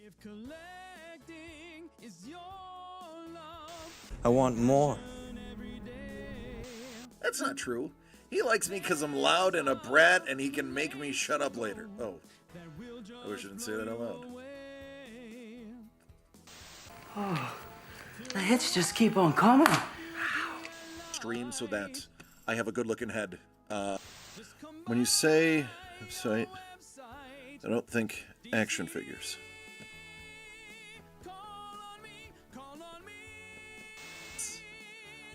If collecting is your love, I want more. every day. That's not true. He likes me because I'm loud and a brat and he can make me shut up later. Oh, I wish I didn't say that out loud. The hits just keep on coming. Stream so that I have a good looking head. When you say website, I don't think action figures.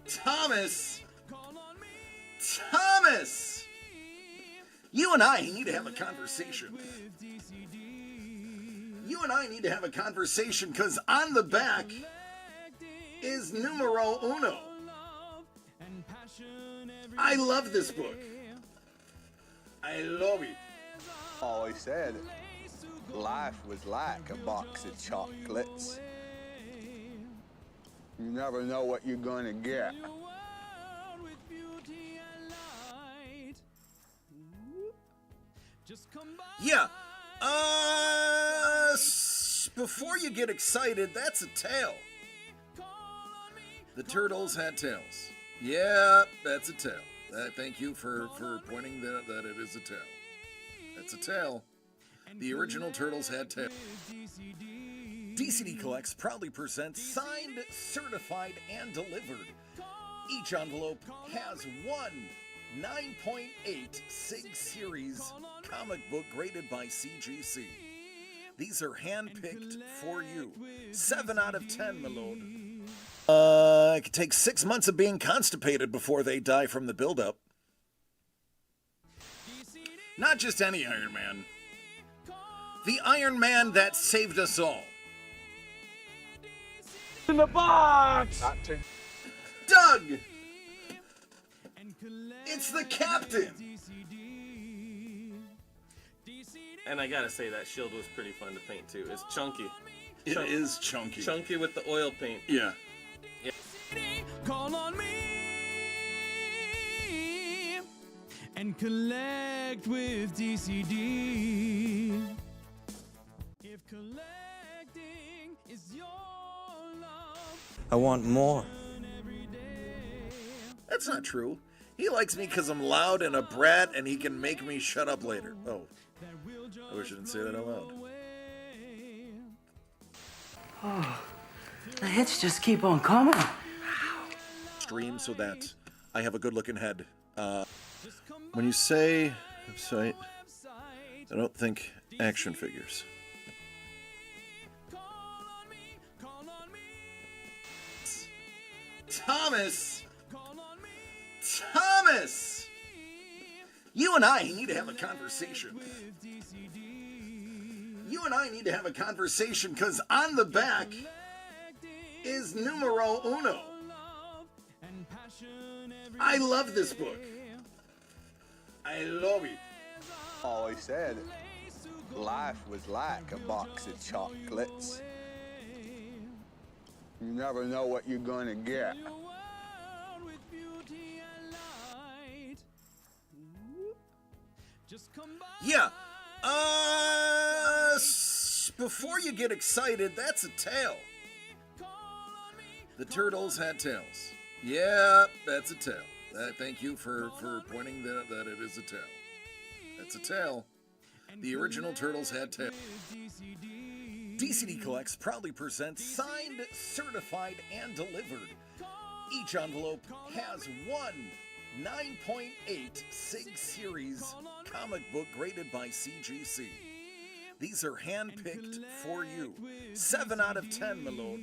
Thomas! Thomas! You and I need to have a conversation. You and I need to have a conversation because on the back is numero uno. I love this book. I love it. Always said life was like a box of chocolates. You never know what you're gonna get. Yeah. Before you get excited, that's a tail. The turtles had tails. Yeah, that's a tail. Thank you for pointing that it is a tail. That's a tail. The original turtles had tails. DCD Collects proudly presents signed, certified, and delivered. Each envelope has one 9.8 SIG Series comic book graded by CGC. These are hand-picked for you. 7 out of 10, my lord. It could take 6 months of being constipated before they die from the buildup. Not just any Iron Man. The Iron Man that saved us all. In the box! Doug! It's the Captain! And I gotta say, that shield was pretty fun to paint too. It's chunky. It is chunky. Chunky with the oil paint. Yeah. Call on me and collect with DCD. If collecting is your love, I want more. every day. That's not true. He likes me because I'm loud and a brat and he can make me shut up later. Oh, I wish I didn't say that out loud. The hits just keep on coming. Stream so that I have a good looking head. When you say website, I don't think action figures. Thomas! Thomas! You and I need to have a conversation. You and I need to have a conversation because on the back is numero uno. I love this book. I love it. Always said life was like a box of chocolates. You never know what you're gonna get. Yeah. Before you get excited, that's a tail. The turtles had tails. Yeah, that's a tail. Thank you for pointing that it is a tail. That's a tail. The original turtles had tails. DCD Collects proudly presents signed, certified, and delivered. Each envelope has one 9.8 SIG Series comic book graded by CGC. These are hand-picked for you. 7 out of 10, my lord.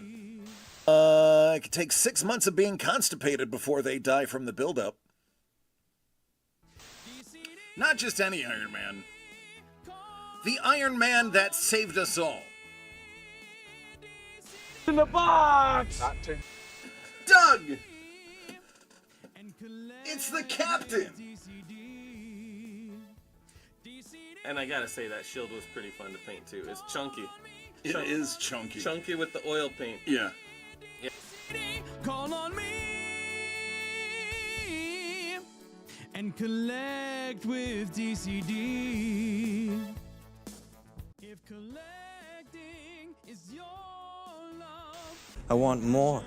It could take 6 months of being constipated before they die from the buildup. Not just any Iron Man. The Iron Man that saved us all. In the box! Doug! It's the Captain! And I gotta say, that shield was pretty fun to paint too. It's chunky. It is chunky. Chunky with the oil paint. Yeah. Call on me and collect with DCD. If collecting I want more.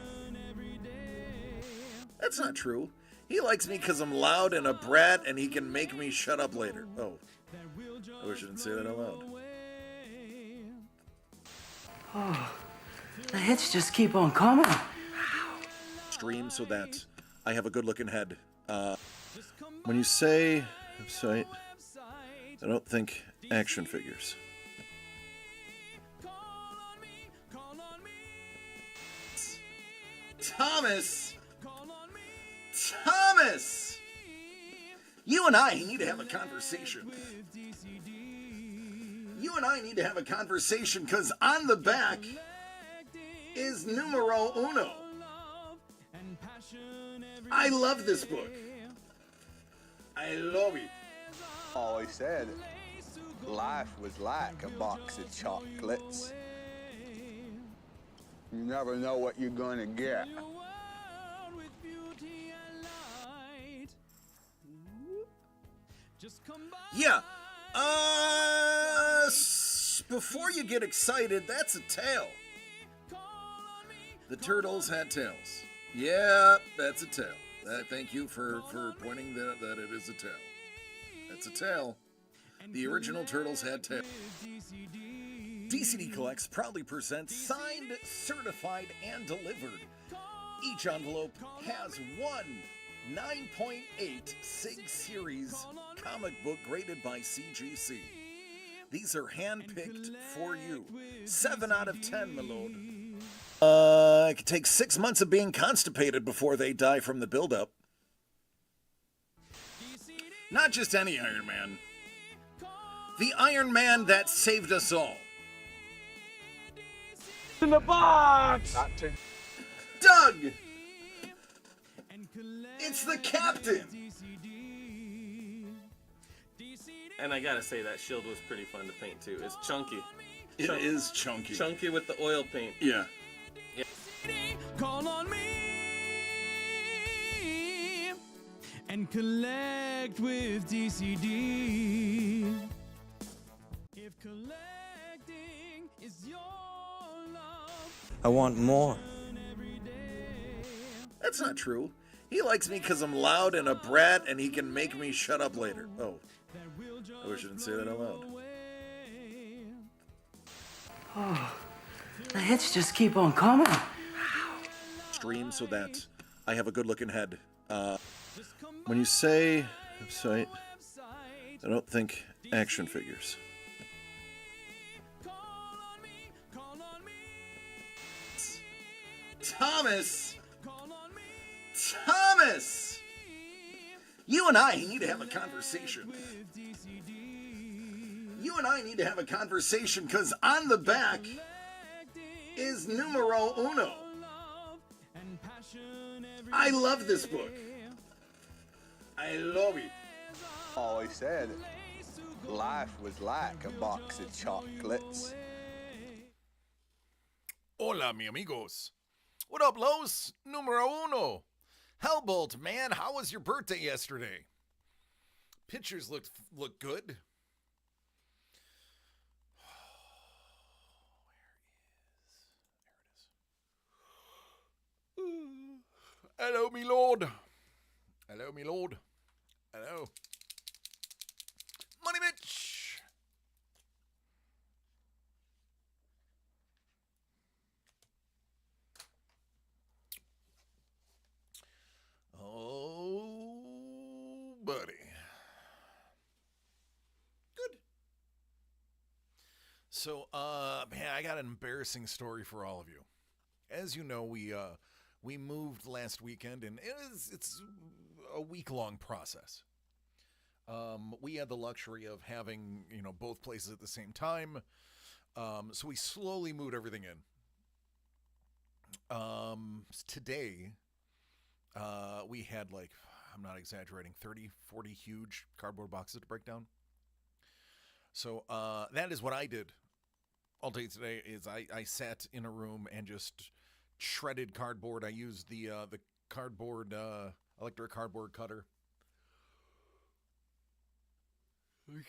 That's not true. He likes me because I'm loud and a brat and he can make me shut up later. Oh, I wish I didn't say that out loud. The hits just keep on coming. Stream so that I have a good looking head. When you say website, I don't think action figures. Thomas! Thomas! You and I need to have a conversation. You and I need to have a conversation because on the back is numero uno. I love this book. I love it. Always said life was like a box of chocolates. You never know what you're gonna get. Yeah. Before you get excited, that's a tail. The turtles had tails. Yeah, that's a tail. Thank you for pointing that it is a tail. That's a tail. The original turtles had tails. DCD Collects proudly presents signed, certified, and delivered. Each envelope has one 9.8 SIG Series comic book graded by CGC. These are hand-picked for you. 7 out of 10, my lord. It could take 6 months of being constipated before they die from the buildup. Not just any Iron Man. The Iron Man that saved us all. In the box! Doug! It's the Captain! And I gotta say, that shield was pretty fun to paint too. It's chunky. It is chunky. Chunky with the oil paint. Yeah. Call on me and collect with DCD. If collecting is your love, I want more. That's not true. He likes me because I'm loud and a brat and he can make me shut up later. Oh, I wish I didn't say that out loud. The hits just keep on coming. Stream so that I have a good looking head. When you say website, I don't think action figures. Thomas! Thomas! You and I need to have a conversation. You and I need to have a conversation because on the back is numero uno. I love this book. I love it. Always said life was like a box of chocolates. Hola, mi amigos. What up, Los? Numero uno. Hellbolt, man, how was your birthday yesterday? Pictures look good. Hello, me lord. Hello, me lord. Hello. Money Mitch. Oh, buddy. Good. So, man, I got an embarrassing story for all of you. As you know, we moved last weekend, and it's a week-long process. We had the luxury of having, both places at the same time. So we slowly moved everything in. Today, we had, I'm not exaggerating, 30, 40 huge cardboard boxes to break down. So that is what I did all day today, is I sat in a room and just shredded cardboard. I used the cardboard, electric cardboard cutter.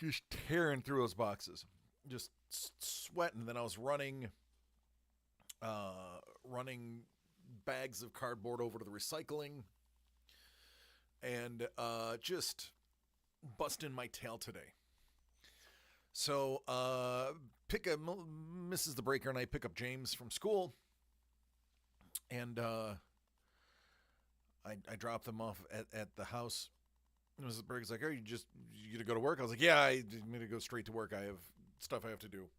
Just tearing through those boxes, just sweating. Then I was running running bags of cardboard over to the recycling, and just busting my tail today. So Mrs. the Breaker and I pick up James from school, and I drop them off at the house. Mrs. the Breaker's like, "Oh, you gonna go to work?" I was like, "Yeah, I'm gonna go straight to work. I have stuff I have to do."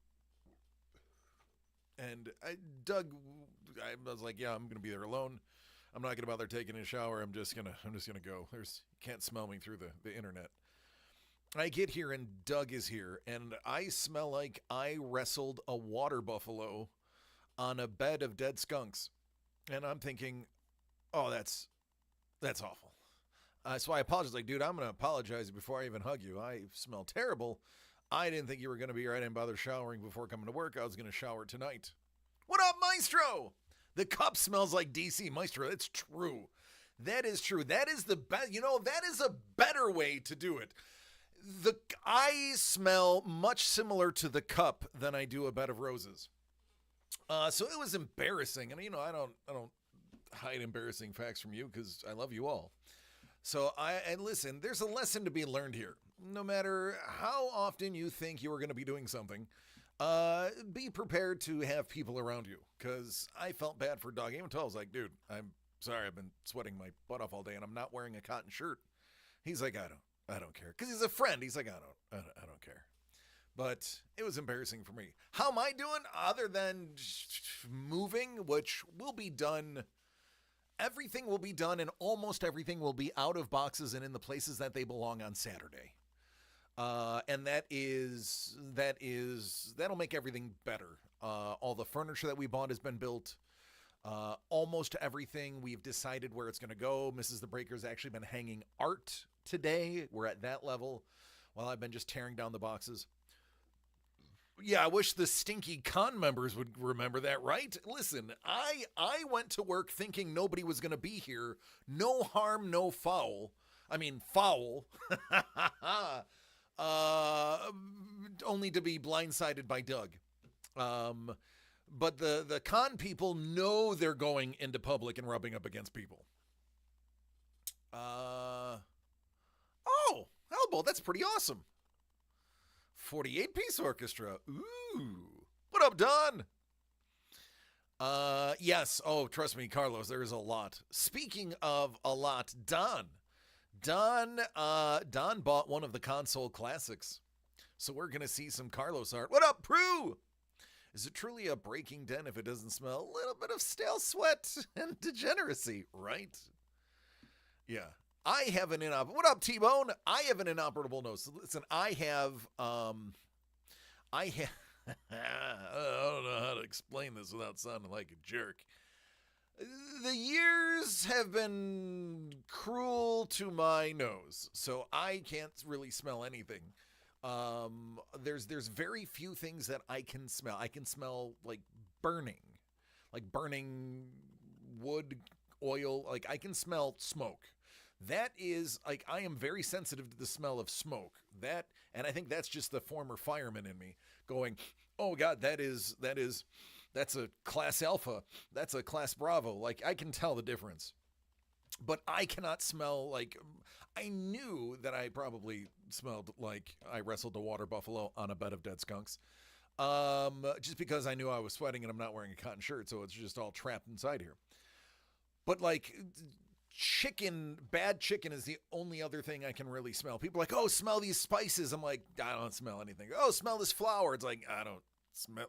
And Doug, I was like, "Yeah, I'm gonna be there alone. I'm not gonna bother taking a shower. I'm just gonna go. You can't smell me through the internet." I get here and Doug is here, and I smell like I wrestled a water buffalo on a bed of dead skunks. And I'm thinking, oh, that's awful. So I apologize. Like, dude, I'm going to apologize before I even hug you. I smell terrible. I didn't think you were going to be here. I didn't bother showering before coming to work. I was going to shower tonight. What up, Maestro? The cup smells like DC. Maestro, it's true. That is true. That is the best. That is a better way to do it. I smell much similar to the cup than I do a bed of roses. So it was embarrassing, and I don't hide embarrassing facts from you because I love you all. So and listen, there's a lesson to be learned here. No matter how often you think you are going to be doing something, be prepared to have people around you. Because I felt bad for Doug. Even until I was like, dude, I'm sorry, I've been sweating my butt off all day, and I'm not wearing a cotton shirt. He's like, I don't care. Because he's a friend. He's like, I don't care. But it was embarrassing for me. How am I doing other than moving, which will be done? Everything will be done, and almost everything will be out of boxes and in the places that they belong on Saturday. And that'll make everything better. All the furniture that we bought has been built. Almost everything we've decided where it's going to go. Mrs. the Breaker's actually been hanging art today. We're at that level while I've been just tearing down the boxes. Yeah, I wish the stinky con members would remember that, right? Listen, I went to work thinking nobody was going to be here. No harm, no foul. I mean, foul. Only to be blindsided by Doug. But the con people know they're going into public and rubbing up against people. Oh, Elbow, that's pretty awesome. 48-piece orchestra. Ooh. What up, Don? Yes. Oh, trust me, Carlos, there is a lot. Speaking of a lot, Don bought one of the console classics. So we're going to see some Carlos art. What up, Prue? Is it truly a breaking den if it doesn't smell a little bit of stale sweat and degeneracy, right? Yeah. I have an what up, T-Bone? I have an inoperable nose. So listen, I don't know how to explain this without sounding like a jerk. The years have been cruel to my nose, so I can't really smell anything. There's very few things that I can smell. I can smell like burning wood, oil. Like I can smell smoke. That is like, I am very sensitive to the smell of smoke. And I think that's just the former fireman in me going, oh God, that's a class alpha. That's a class Bravo. Like I can tell the difference, but I cannot smell like, I knew that I probably smelled like I wrestled a water buffalo on a bed of dead skunks. Just because I knew I was sweating and I'm not wearing a cotton shirt. So it's just all trapped inside here. But like, bad chicken is the only other thing I can really smell. People are like, oh, smell these spices. I'm like, I don't smell anything. Oh, smell this flour. It's like, I don't smell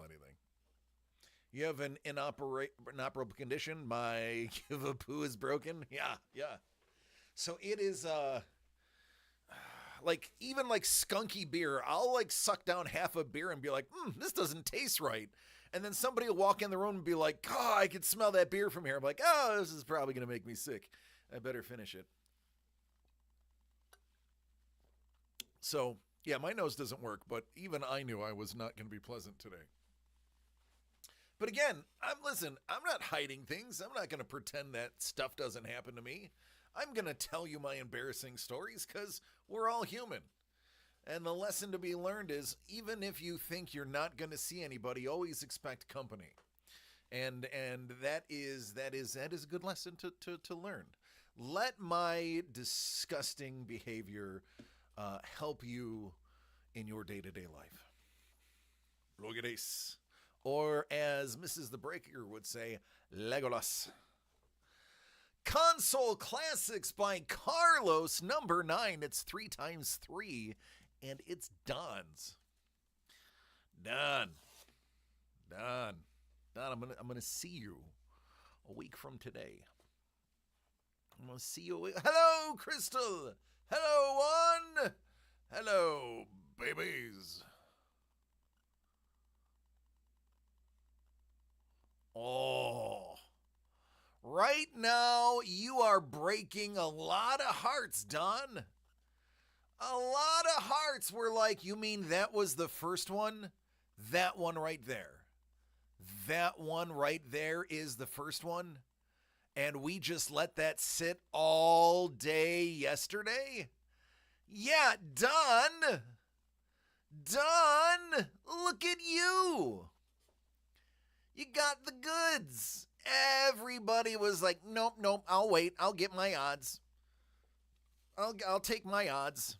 anything. You have an inoperable condition. My give a poo is broken. Yeah. So it is, like, even like skunky beer, I'll like suck down half a beer and be like, this doesn't taste right. And then somebody will walk in the room and be like, oh, I can smell that beer from here. I'm like, oh, this is probably going to make me sick. I better finish it. So, yeah, my nose doesn't work, but even I knew I was not going to be pleasant today. But again, I'm not hiding things. I'm not going to pretend that stuff doesn't happen to me. I'm going to tell you my embarrassing stories because we're all human. And the lesson to be learned is, even if you think you're not going to see anybody, always expect company. And that is a good lesson to learn. Let my disgusting behavior help you in your day-to-day life. Look at this. Or as Mrs. the Breaker would say, Legolas. Console Classics by Carlos, number 9. It's 3 times 3, and it's Don's. Don, I'm gonna see you a week from today. I'm gonna see you. Hello, Crystal. Hello, one. Hello, babies. Oh, right now you are breaking a lot of hearts, Don. A lot of hearts were like, you mean that was the first one? That one right there. That one right there is the first one? And we just let that sit all day yesterday? Yeah, done. Done. Look at you. You got the goods. Everybody was like, nope, I'll wait. I'll get my odds. I'll take my odds.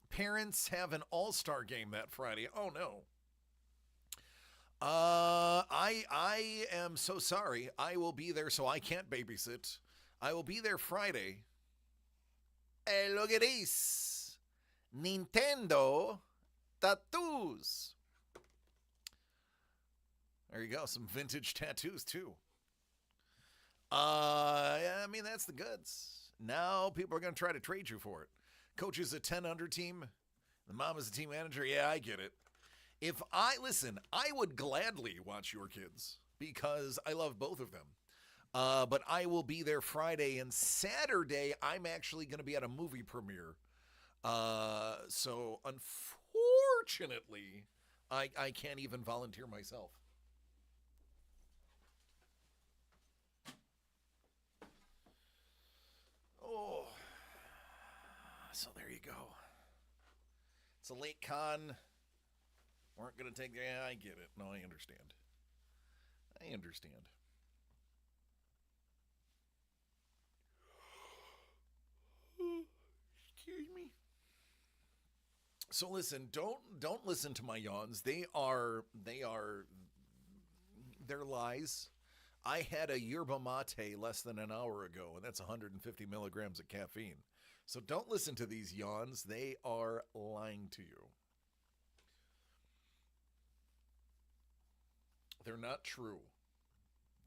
Parents have an all-star game that Friday. Oh, no. I am so sorry. I will be there, so I can't babysit. I will be there Friday. Hey, look at this. Nintendo tattoos. There you go. Some vintage tattoos, too. I mean, that's the goods. Now people are going to try to trade you for it. Coach is a 10 under team. The mom is a team manager. Yeah, I get it. I would gladly watch your kids because I love both of them. But I will be there Friday, and Saturday I'm actually going to be at a movie premiere. So unfortunately, I can't even volunteer myself. Oh, so there you go. It's a late con. Weren't going to take... Yeah, I get it. No, I understand. Excuse me. So listen, don't listen to my yawns. They're lies. I had a yerba mate less than an hour ago, and that's 150 milligrams of caffeine. So don't listen to these yawns. They are lying to you. They're not true.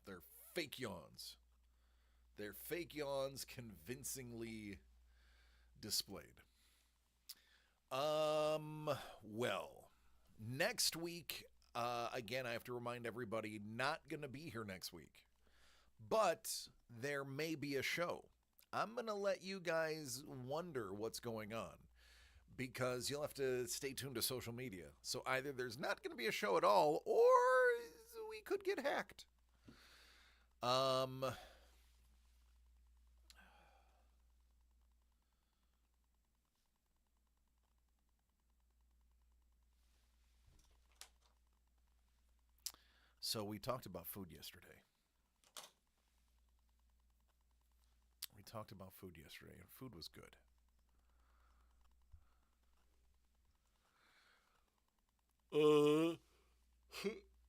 They're fake yawns. They're fake yawns convincingly displayed. Well, next week, again, I have to remind everybody, not going to be here next week. But there may be a show. I'm going to let you guys wonder what's going on, because you'll have to stay tuned to social media. So either there's not going to be a show at all, or we could get hacked. So we talked about food yesterday. And food was good.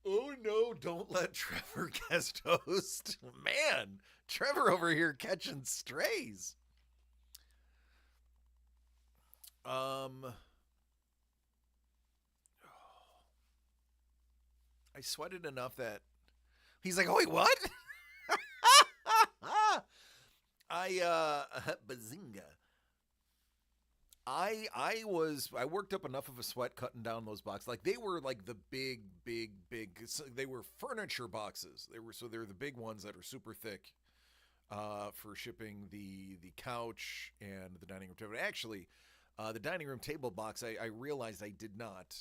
Oh no, don't let Trevor guest host. Man, Trevor over here catching strays. I sweated enough that he's like, oh wait, what? Bazinga. I worked up enough of a sweat cutting down those boxes. Like, they were like the big, they were furniture boxes. They're the big ones that are super thick, for shipping the couch and the dining room table. Actually, the dining room table box, I realized I did not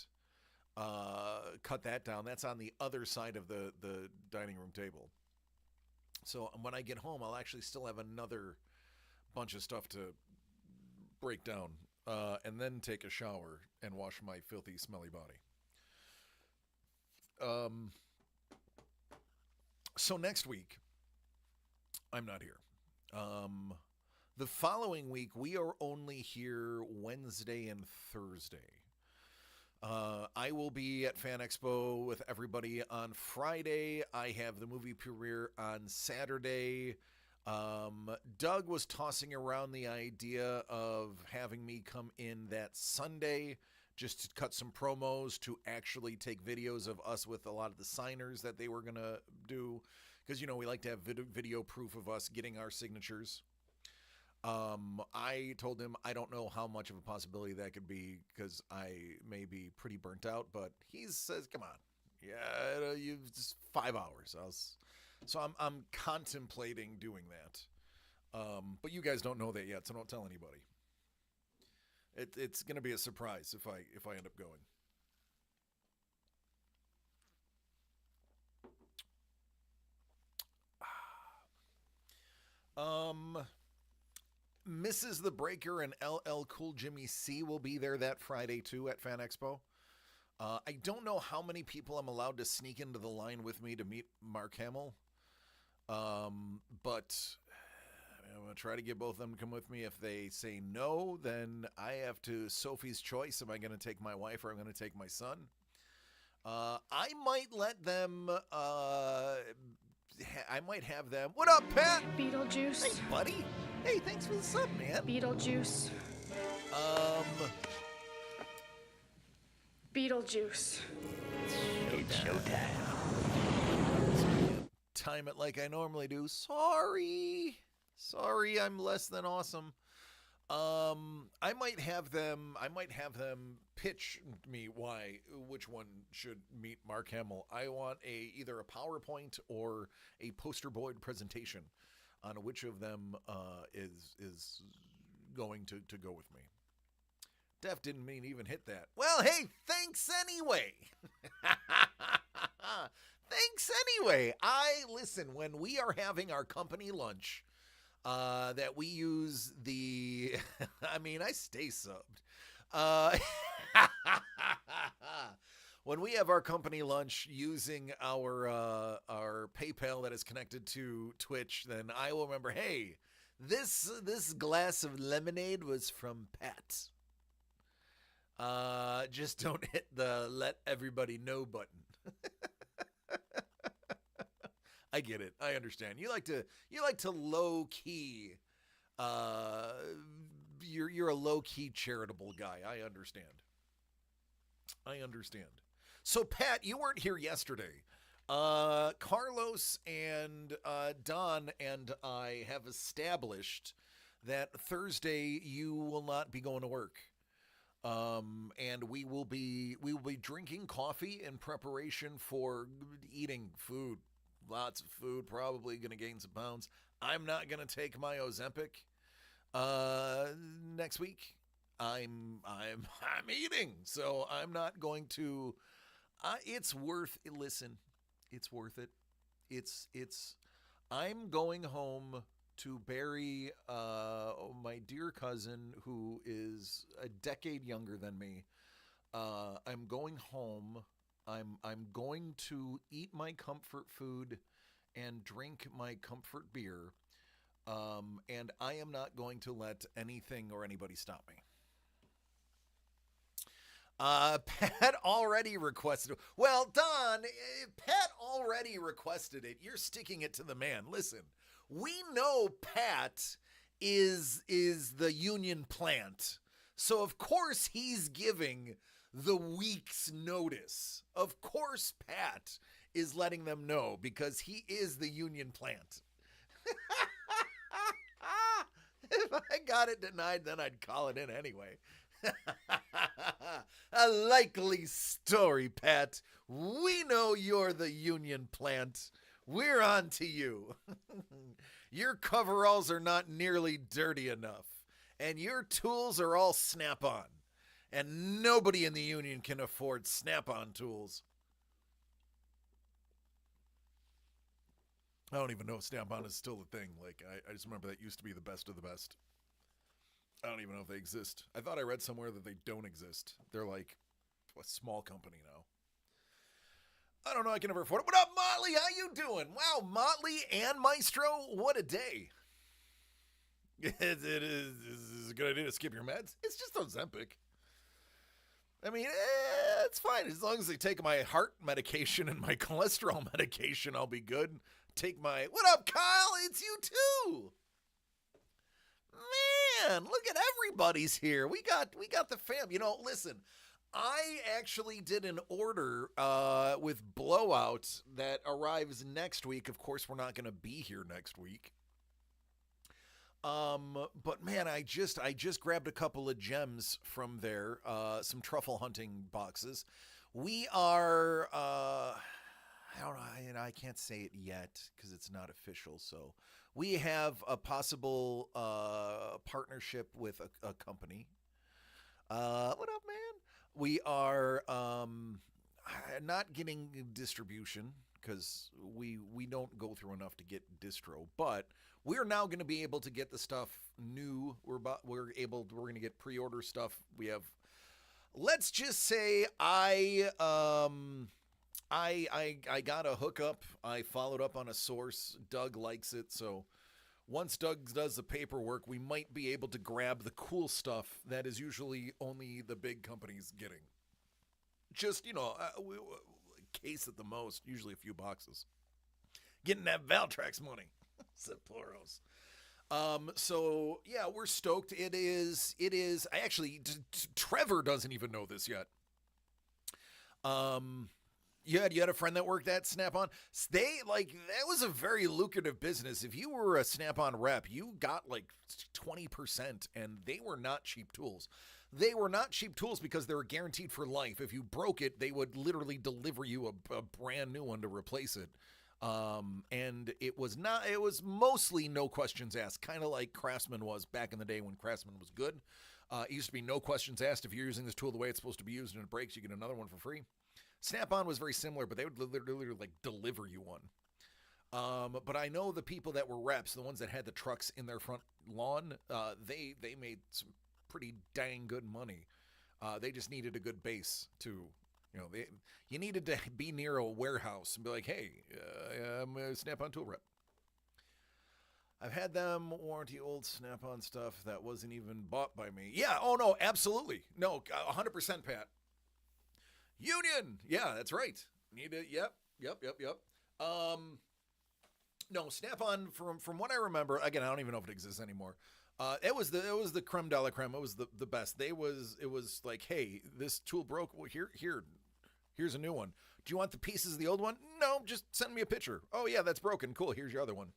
cut that down. That's on the other side of the dining room table. So when I get home, I'll actually still have another bunch of stuff to break down, and then take a shower and wash my filthy, smelly body. So next week, I'm not here. The following week, we are only here Wednesday and Thursday. I will be at Fan Expo with everybody on Friday. I have the movie premiere on Saturday. Doug was tossing around the idea of having me come in that Sunday just to cut some promos, to actually take videos of us with a lot of the signers that they were going to do. Because, we like to have video proof of us getting our signatures. I told him I don't know how much of a possibility that could be because I may be pretty burnt out, but he says, come on. Yeah, you've just 5 hours. So I'm contemplating doing that. But you guys don't know that yet, so don't tell anybody. It's going to be a surprise if I end up going. Mrs. The Breaker and LL Cool Jimmy C will be there that Friday too at Fan Expo. I don't know how many people I'm allowed to sneak into the line with me to meet Mark Hamill. But I'm going to try to get both of them to come with me. If they say no, then I have to Sophie's choice. Am I going to take my wife or I'm going to take my son? I might let them, I might have them. What up, Pat? Beetlejuice. Hey, buddy. Hey, thanks for the sub, man. Beetlejuice. Beetlejuice. It's showtime. Time it like I normally do. Sorry, I'm less than awesome. I might have them pitch me which one should meet Mark Hamill. I want either a PowerPoint or a poster board presentation on which of them is going to go with me. Def didn't mean to even hit that. Well, hey, thanks anyway. Thanks anyway. Listen, when we are having our company lunch, that we use the, I stay subbed. When we have our company lunch using our PayPal that is connected to Twitch, then I will remember, hey, this glass of lemonade was from Pat. Just don't hit the let everybody know button. I get it. I understand. You like to low key. You're a low key charitable guy. I understand. So Pat, you weren't here yesterday. Carlos and Don and I have established that Thursday you will not be going to work. And we will be drinking coffee in preparation for eating food. Lots of food, probably going to gain some pounds. I'm not going to take my Ozempic next week. I'm eating, so I'm not going to. It's worth it. Listen, it's worth it. I'm going home to bury my dear cousin who is a decade younger than me. I'm going home. I'm going to eat my comfort food and drink my comfort beer. And I am not going to let anything or anybody stop me. Pat already requested it. Well, Don, Pat already requested it. You're sticking it to the man. Listen, we know Pat is the union plant. So of course he's giving the week's notice. Of course Pat is letting them know because he is the union plant. If I got it denied, then I'd call it in anyway. A likely story, Pat. We know you're the union plant. We're on to you. Your coveralls are not nearly dirty enough, and your tools are all Snap-on, and nobody in the union can afford Snap-on tools. I don't even know if Snap-on is still a thing. Like, I just remember that used to be the best of the best. I don't even know if they exist. I thought I read somewhere that they don't exist. They're like a small company I don't know. I can never afford it. What up, Motley? How you doing? Wow, Motley and Maestro. What a day. It is a good idea to skip your meds. It's just Ozempic. I mean, it's fine. As long as they take my heart medication and my cholesterol medication, I'll be good. Take my... What up, Kyle? It's you too. Man, look at everybody's here. We got the fam. You know, listen, I actually did an order with Blowout that arrives next week. Of course, we're not going to be here next week. But man, I just grabbed a couple of gems from there, some truffle hunting boxes. We are, I don't know, I can't say it yet because it's not official. So we have a possible partnership with a company. What up, man? We are not getting distribution because we don't go through enough to get distro, but we're now going to be able to get the stuff new. We're going to get pre-order stuff. We have, let's just say I got a hookup. I followed up on a source. Doug likes it. So once Doug does the paperwork, we might be able to grab the cool stuff that is usually only the big companies getting. Just, you know, a case at the most, usually a few boxes. Getting that Valtrex money. Sapporo's. So yeah, we're stoked. It is, I actually, Trevor doesn't even know this yet. You had a friend that worked at Snap-on. That was a very lucrative business. If you were a Snap-on rep, you got like 20%, and they were not cheap tools. They were not cheap tools because they were guaranteed for life. If you broke it, they would literally deliver you a brand new one to replace it. And it was mostly no questions asked, kind of like Craftsman was back in the day when Craftsman was good. It used to be no questions asked. If you're using this tool the way it's supposed to be used and it breaks, you get another one for free. Snap-on was very similar, but they would literally like deliver you one. But I know the people that were reps, the ones that had the trucks in their front lawn, they made some pretty dang good money. They just needed a good base to, you know, you needed to be near a warehouse and be like, hey, I'm a Snap-on tool rep. I've had them warranty old Snap-on stuff that wasn't even bought by me. Yeah, oh no, absolutely. No, 100% Pat. Union! Yeah, that's right. Need it, yep. No, Snap-on, from what I remember, again, I don't even know if it exists anymore. It was the creme de la creme. It was the best. It was like, hey, this tool broke. Well, here's a new one. Do you want the pieces of the old one? No, just send me a picture. Oh yeah, that's broken. Cool. Here's your other one.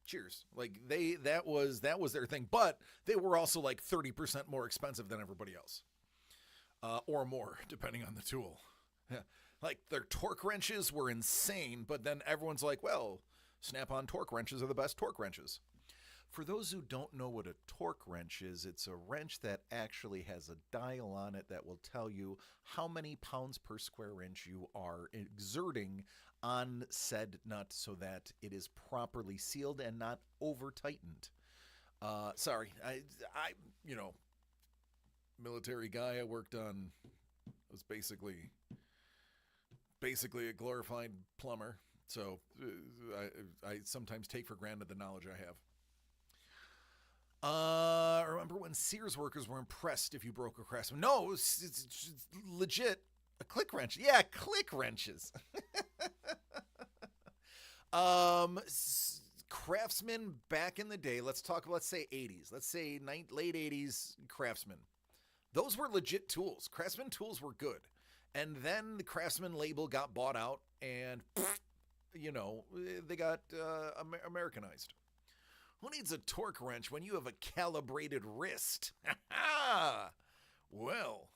Cheers. Like that was their thing, but they were also like 30% more expensive than everybody else, or more depending on the tool. Yeah. Like their torque wrenches were insane, but then everyone's like, well, Snap-on torque wrenches are the best torque wrenches. For those who don't know what a torque wrench is, it's a wrench that actually has a dial on it that will tell you how many pounds per square inch you are exerting on said nut so that it is properly sealed and not over tightened. Sorry, I you know, military guy. I worked on, was basically a glorified plumber. So I sometimes take for granted the knowledge I have. Remember when Sears workers were impressed if you broke a Craftsman? No, it's legit a click wrench. Yeah, click wrenches. Craftsman back in the day, let's say 80s. Let's say late 80s Craftsman. Those were legit tools. Craftsman tools were good. And then the Craftsman label got bought out and, you know, they got Americanized. Who needs a torque wrench when you have a calibrated wrist? Well,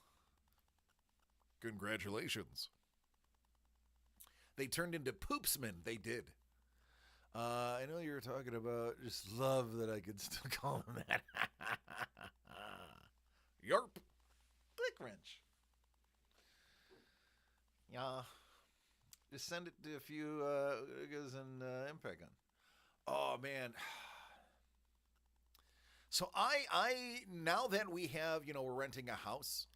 congratulations. They turned into poopsmen. They did. I know you were talking about just love that I could still call them that. Yarp. Click wrench. Yeah. Just send it to a few guys in Impact Gun. Oh, man. So I now that we have, you know, we're renting a house,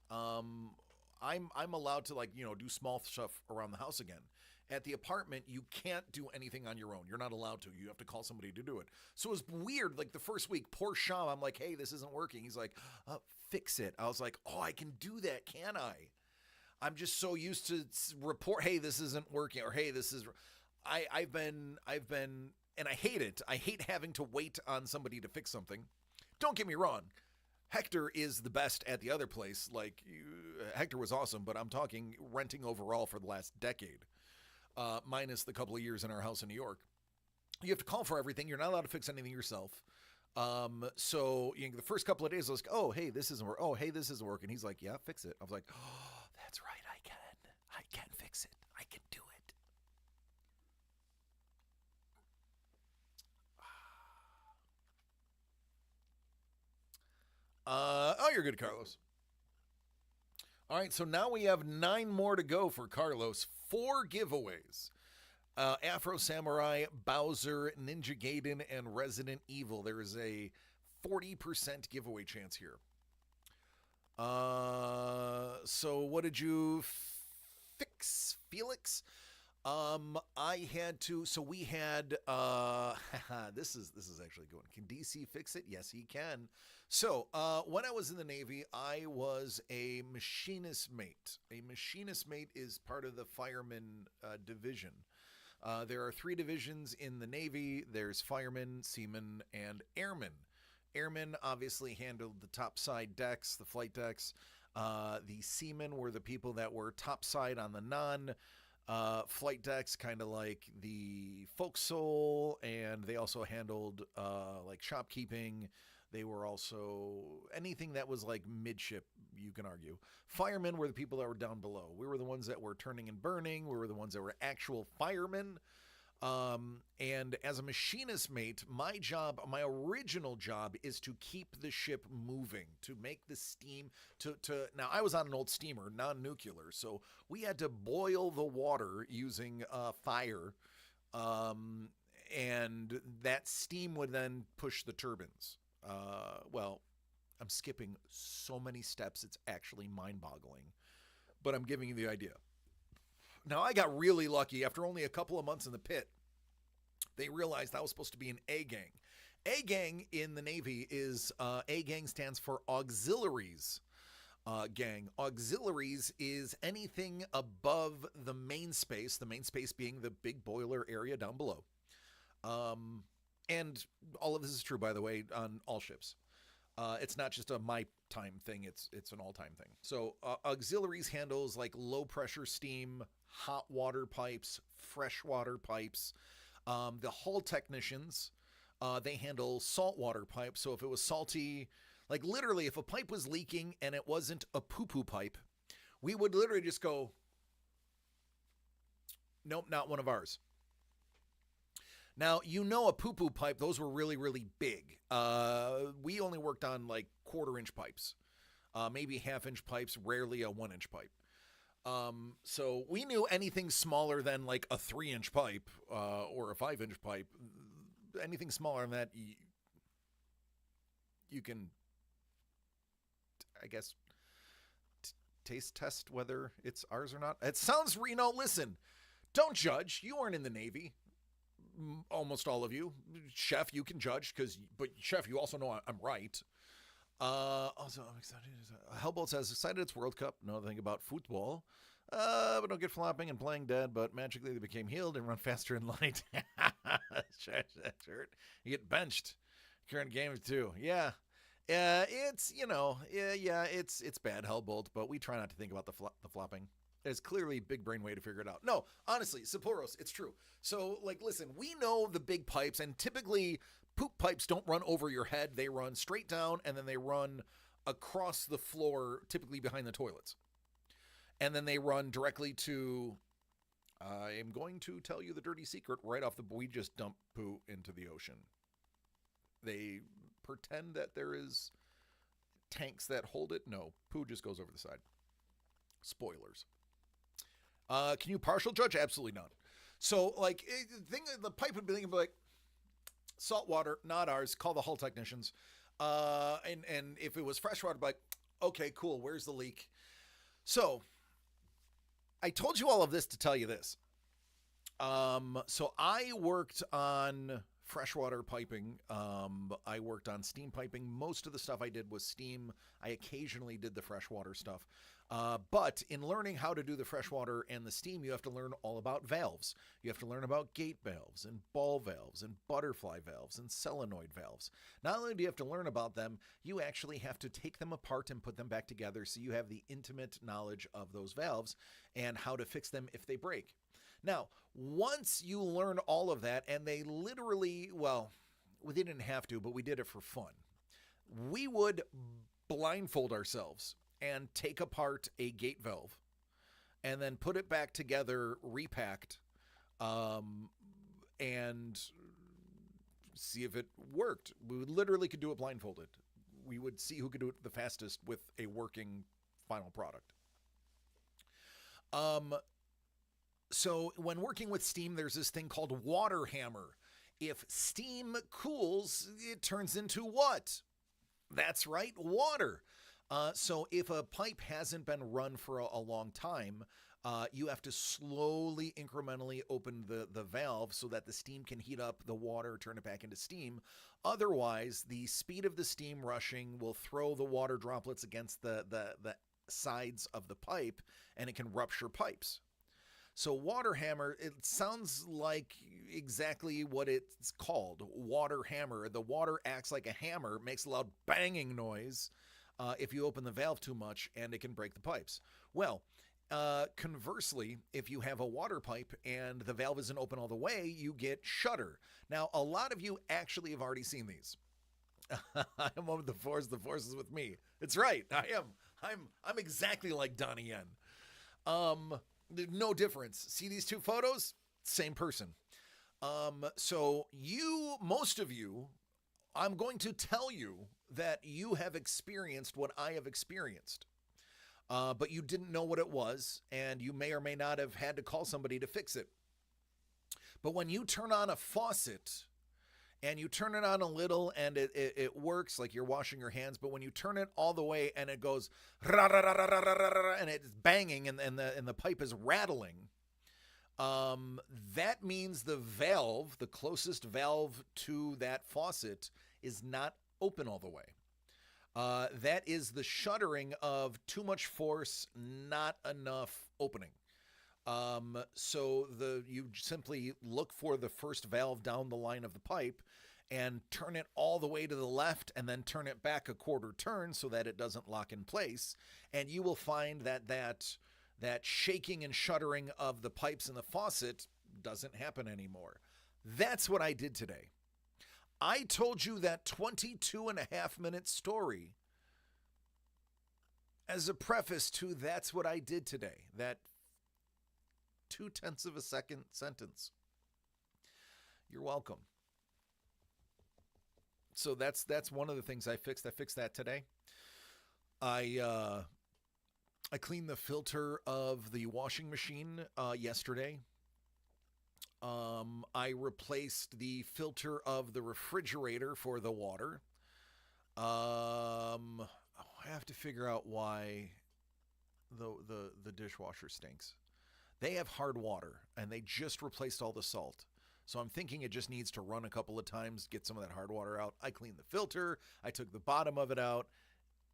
I'm allowed to like, do small stuff around the house again. At the apartment, you can't do anything on your own. You're not allowed to. You have to call somebody to do it. So it was weird. Like the first week, poor Sham, I'm like, hey, this isn't working. He's like, fix it. I was like, oh, I can do that, can I? I'm just so used to report, hey, this isn't working, or hey, this is. I've been, and I hate it. I hate having to wait on somebody to fix something. Don't get me wrong. Hector is the best at the other place. Like, Hector was awesome, but I'm talking renting overall for the last decade, minus the couple of years in our house in New York. You have to call for everything. You're not allowed to fix anything yourself. So the first couple of days, I was like, oh, hey, this isn't working. Oh, hey, this isn't working. He's like, yeah, fix it. I was like, oh, that's right. I can fix it. I can do it. Oh, you're good, Carlos. All right, so now we have 9 more to go for Carlos. 4 giveaways. Afro Samurai, Bowser, Ninja Gaiden, and Resident Evil. There is a 40% giveaway chance here. So what did you fix, Felix? I had to, so we had, this is actually going, can DC fix it? Yes, he can. So, when I was in the Navy, I was a machinist mate. A machinist mate is part of the fireman division. There are 3 divisions in the Navy. There's firemen, seamen, and airmen. Airmen obviously handled the topside decks, the flight decks. The seamen were the people that were topside on the flight decks, kind of like the forecastle, and they also handled like shopkeeping. They were also anything that was like midship, you can argue. Firemen were the people that were down below. We were the ones that were turning and burning. We were the ones that were actual firemen. And as a machinist mate, my original job is to keep the ship moving, to make the steam, now I was on an old steamer, non-nuclear, so we had to boil the water using fire, and that steam would then push the turbines. Well, I'm skipping so many steps, it's actually mind-boggling, but I'm giving you the idea. Now, I got really lucky. After only a couple of months in the pit, they realized I was supposed to be an A-gang. A-gang in the Navy is, A-gang stands for auxiliaries gang. Auxiliaries is anything above the main space being the big boiler area down below. And all of this is true, by the way, on all ships. It's not just a my time thing, it's an all-time thing. So auxiliaries handles like low pressure steam, hot water pipes, fresh water pipes. The hull technicians, they handle saltwater pipes. So if it was salty, like literally if a pipe was leaking and it wasn't a poo-poo pipe, we would literally just go, nope, not one of ours. Now, a poo-poo pipe, those were really, really big. We only worked on like 1/4-inch pipes, maybe 1/2-inch pipes, rarely a 1-inch pipe. So we knew anything smaller than like a 3-inch pipe or a 5-inch pipe, anything smaller than that, you can, I guess, taste test whether it's ours or not. It sounds, listen, don't judge. You weren't in the Navy. Almost all of you. Chef, you can judge, but Chef, you also know I'm right. Also, I'm excited. Hellbolt says, excited it's World Cup. Know nothing about football. But don't get flopping and playing dead, but magically they became healed and run faster in light. That's hurt. You get benched. Current game too. Yeah. It's, it's bad, Hellbolt, but we try not to think about the flopping. There's clearly a big brain way to figure it out. No, honestly, Saporos, it's true. So, like, listen, we know the big pipes, and typically poop pipes don't run over your head. They run straight down, and then they run across the floor, typically behind the toilets. And then they run directly to, I am going to tell you the dirty secret right off we just dump poo into the ocean. They pretend that there is tanks that hold it. No, poo just goes over the side. Spoilers. Can you partial judge? Absolutely not. So, like, the pipe would be like, salt water, not ours. Call the hull technicians. And if it was fresh water, like, okay, cool. Where's the leak? So I told you all of this to tell you this. So I worked on freshwater piping. I worked on steam piping. Most of the stuff I did was steam. I occasionally did the freshwater stuff. But in learning how to do the freshwater and the steam, you have to learn all about valves. You have to learn about gate valves and ball valves and butterfly valves and solenoid valves. Not only do you have to learn about them, you actually have to take them apart and put them back together so you have the intimate knowledge of those valves and how to fix them if they break. Now, once you learn all of that, and they literally, well, we didn't have to, but we did it for fun. We would blindfold ourselves and take apart a gate valve and then put it back together, repacked, and see if it worked. We literally could do it blindfolded. We would see who could do it the fastest with a working final product. So when working with steam, there's this thing called water hammer. If steam cools, it turns into what? That's right, water. So if a pipe hasn't been run for a long time, you have to slowly, incrementally open the valve so that the steam can heat up the water, turn it back into steam. Otherwise, the speed of the steam rushing will throw the water droplets against the sides of the pipe, and it can rupture pipes. So water hammer, it sounds like exactly what it's called, water hammer. The water acts like a hammer, makes a loud banging noise if you open the valve too much, and it can break the pipes. Well, conversely, if you have a water pipe and the valve isn't open all the way, you get shudder. Now, a lot of you actually have already seen these. I'm of the force is with me. It's right. I am. I'm exactly like Donnie Yen. No difference. See these two photos? Same person. So most of you, I'm going to tell you that you have experienced what I have experienced. But you didn't know what it was, and you may or may not have had to call somebody to fix it. But when you turn on a faucet, and you turn it on a little and it works like you're washing your hands, but when you turn it all the way and it goes and it's banging and the pipe is rattling, that means the valve, the closest valve to that faucet, is not open all the way. That is the shuddering of too much force, not enough opening. So you simply look for the first valve down the line of the pipe and turn it all the way to the left and then turn it back a quarter turn so that it doesn't lock in place. And you will find that shaking and shuddering of the pipes in the faucet doesn't happen anymore. That's what I did today. I told you that 22.5-minute story as a preface to that's what I did today. That 0.2 of a second sentence. You're welcome. So that's one of the things I fixed. I fixed that today. I cleaned the filter of the washing machine yesterday. I replaced the filter of the refrigerator for the water. I have to figure out why the dishwasher stinks. They have hard water, and they just replaced all the salt. So I'm thinking it just needs to run a couple of times, get some of that hard water out. I cleaned the filter. I took the bottom of it out.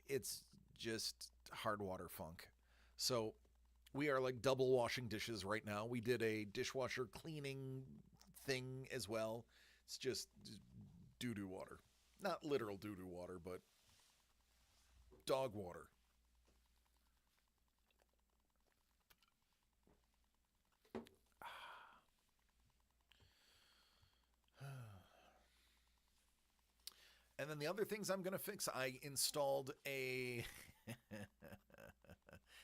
It's just hard water funk. So we are like double washing dishes right now. We did a dishwasher cleaning thing as well. It's just doo-doo water. Not literal doo-doo water, but dog water. And then the other things I'm going to fix, I installed a...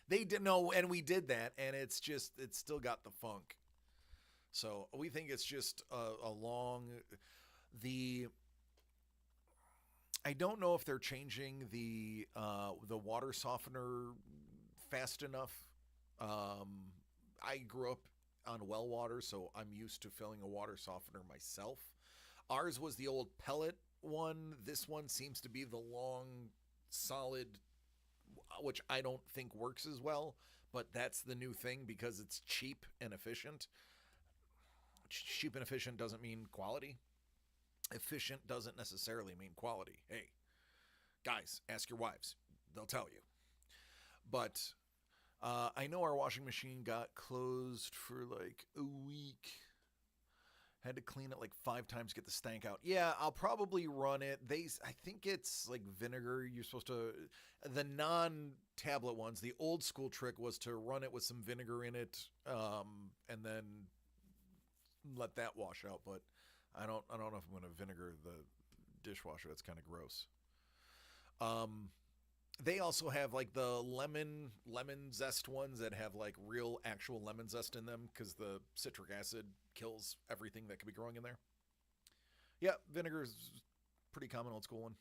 They didn't know, and we did that, and it's still got the funk. So we think it's just a long... I don't know if they're changing the water softener fast enough. I grew up on well water, so I'm used to filling a water softener myself. Ours was the old pellet one. This one seems to be the long, solid which I don't think works as well, but that's the new thing because it's cheap and efficient. Cheap and efficient doesn't mean quality. Efficient doesn't necessarily mean quality. Hey, guys, ask your wives. They'll tell you. But I know our washing machine got closed for like a week. Had to clean it like 5 times, get the stank out. Yeah, I'll probably run it. I think it's like vinegar. You're supposed to, the non-tablet ones, the old school trick was to run it with some vinegar in it, and then let that wash out. But I don't know if I'm going to vinegar the dishwasher. That's kind of gross. They also have like the lemon zest ones that have like real actual lemon zest in them because the citric acid kills everything that could be growing in there. Yeah, vinegar is pretty common old school one.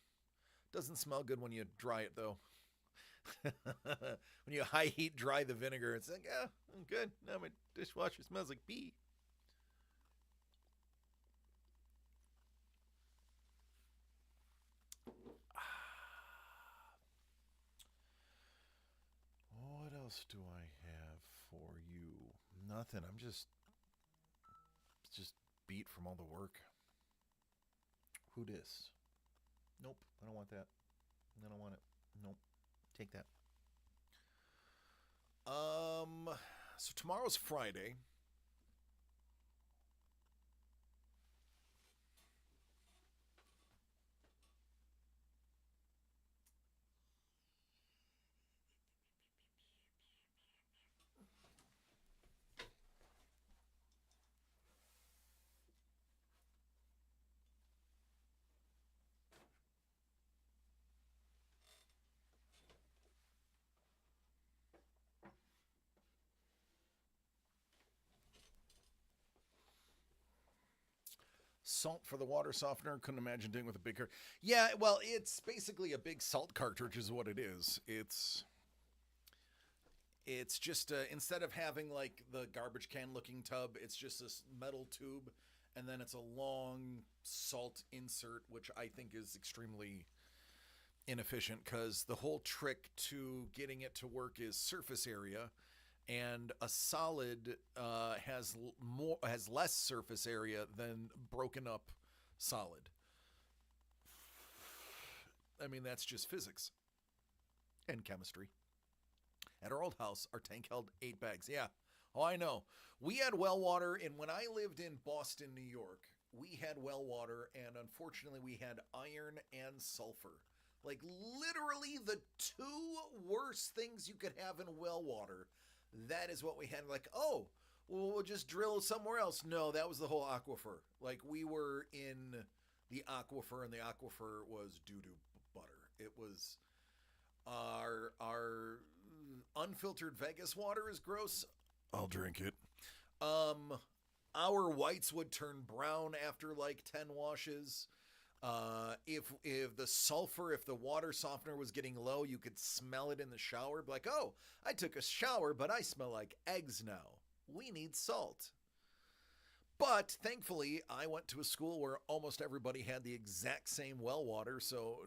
Doesn't smell good when you dry it though. When you high heat dry the vinegar, it's like, yeah, I'm good. Now my dishwasher smells like pee. What else do I have for you? Nothing. I'm just beat from all the work. Who dis? Nope, I don't want that. I don't want it. Nope. Take that. So tomorrow's Friday. Salt for the water softener. Couldn't imagine doing with a big cartridge. Yeah, well, it's basically a big salt cartridge is what it is. It's just instead of having like the garbage can looking tub, it's just this metal tube, and then it's a long salt insert, which I think is extremely inefficient because the whole trick to getting it to work is surface area. And a solid has less surface area than broken up solid. I mean, that's just physics and chemistry. At our old house, our tank held 8 bags. Yeah. Oh, I know. We had well water, and when I lived in Boston, New York, we had well water, and unfortunately, we had iron and sulfur. Like, literally the 2 worst things you could have in well water. That is what we had. Like, oh, well, we'll just drill somewhere else. No, that was the whole aquifer. Like, we were in the aquifer, and the aquifer was doo-doo butter. It was our unfiltered Vegas water is gross. I'll drink it. Our whites would turn brown after like 10 washes. If the sulfur, if the water softener was getting low, you could smell it in the shower. Be like, oh, I took a shower, but I smell like eggs now. We need salt. But thankfully, I went to a school where almost everybody had the exact same well water, so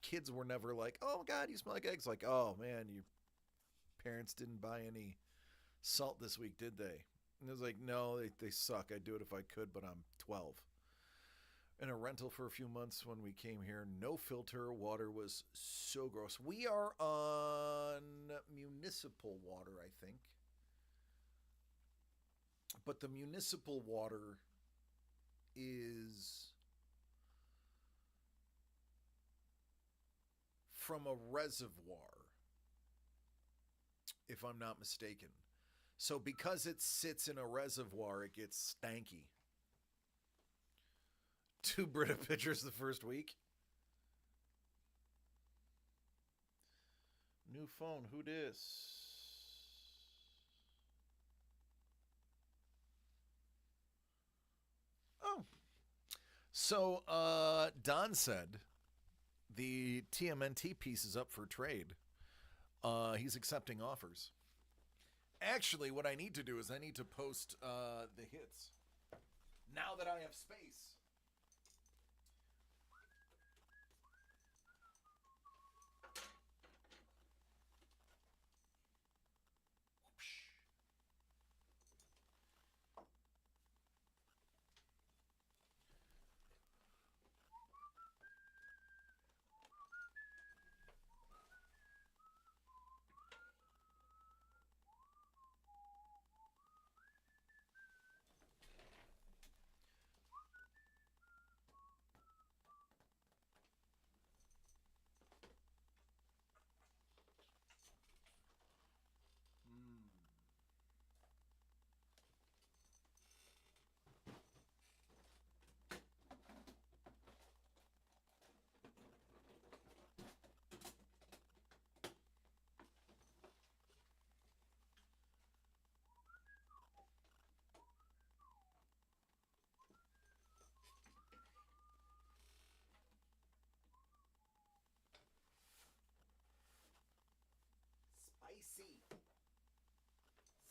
kids were never like, oh God, you smell like eggs. Like, oh man, your parents didn't buy any salt this week, did they? And it was like, no, they suck. I'd do it if I could, but I'm 12. In a rental for a few months when we came here, no filter water was so gross. We are on municipal water, I think. But the municipal water is from a reservoir, if I'm not mistaken. So because it sits in a reservoir, it gets stanky. 2 Brita pitchers the first week. New phone, who dis? Oh. So, Don said the TMNT piece is up for trade. He's accepting offers. Actually, what I need to do is I need to post the hits. Now that I have space.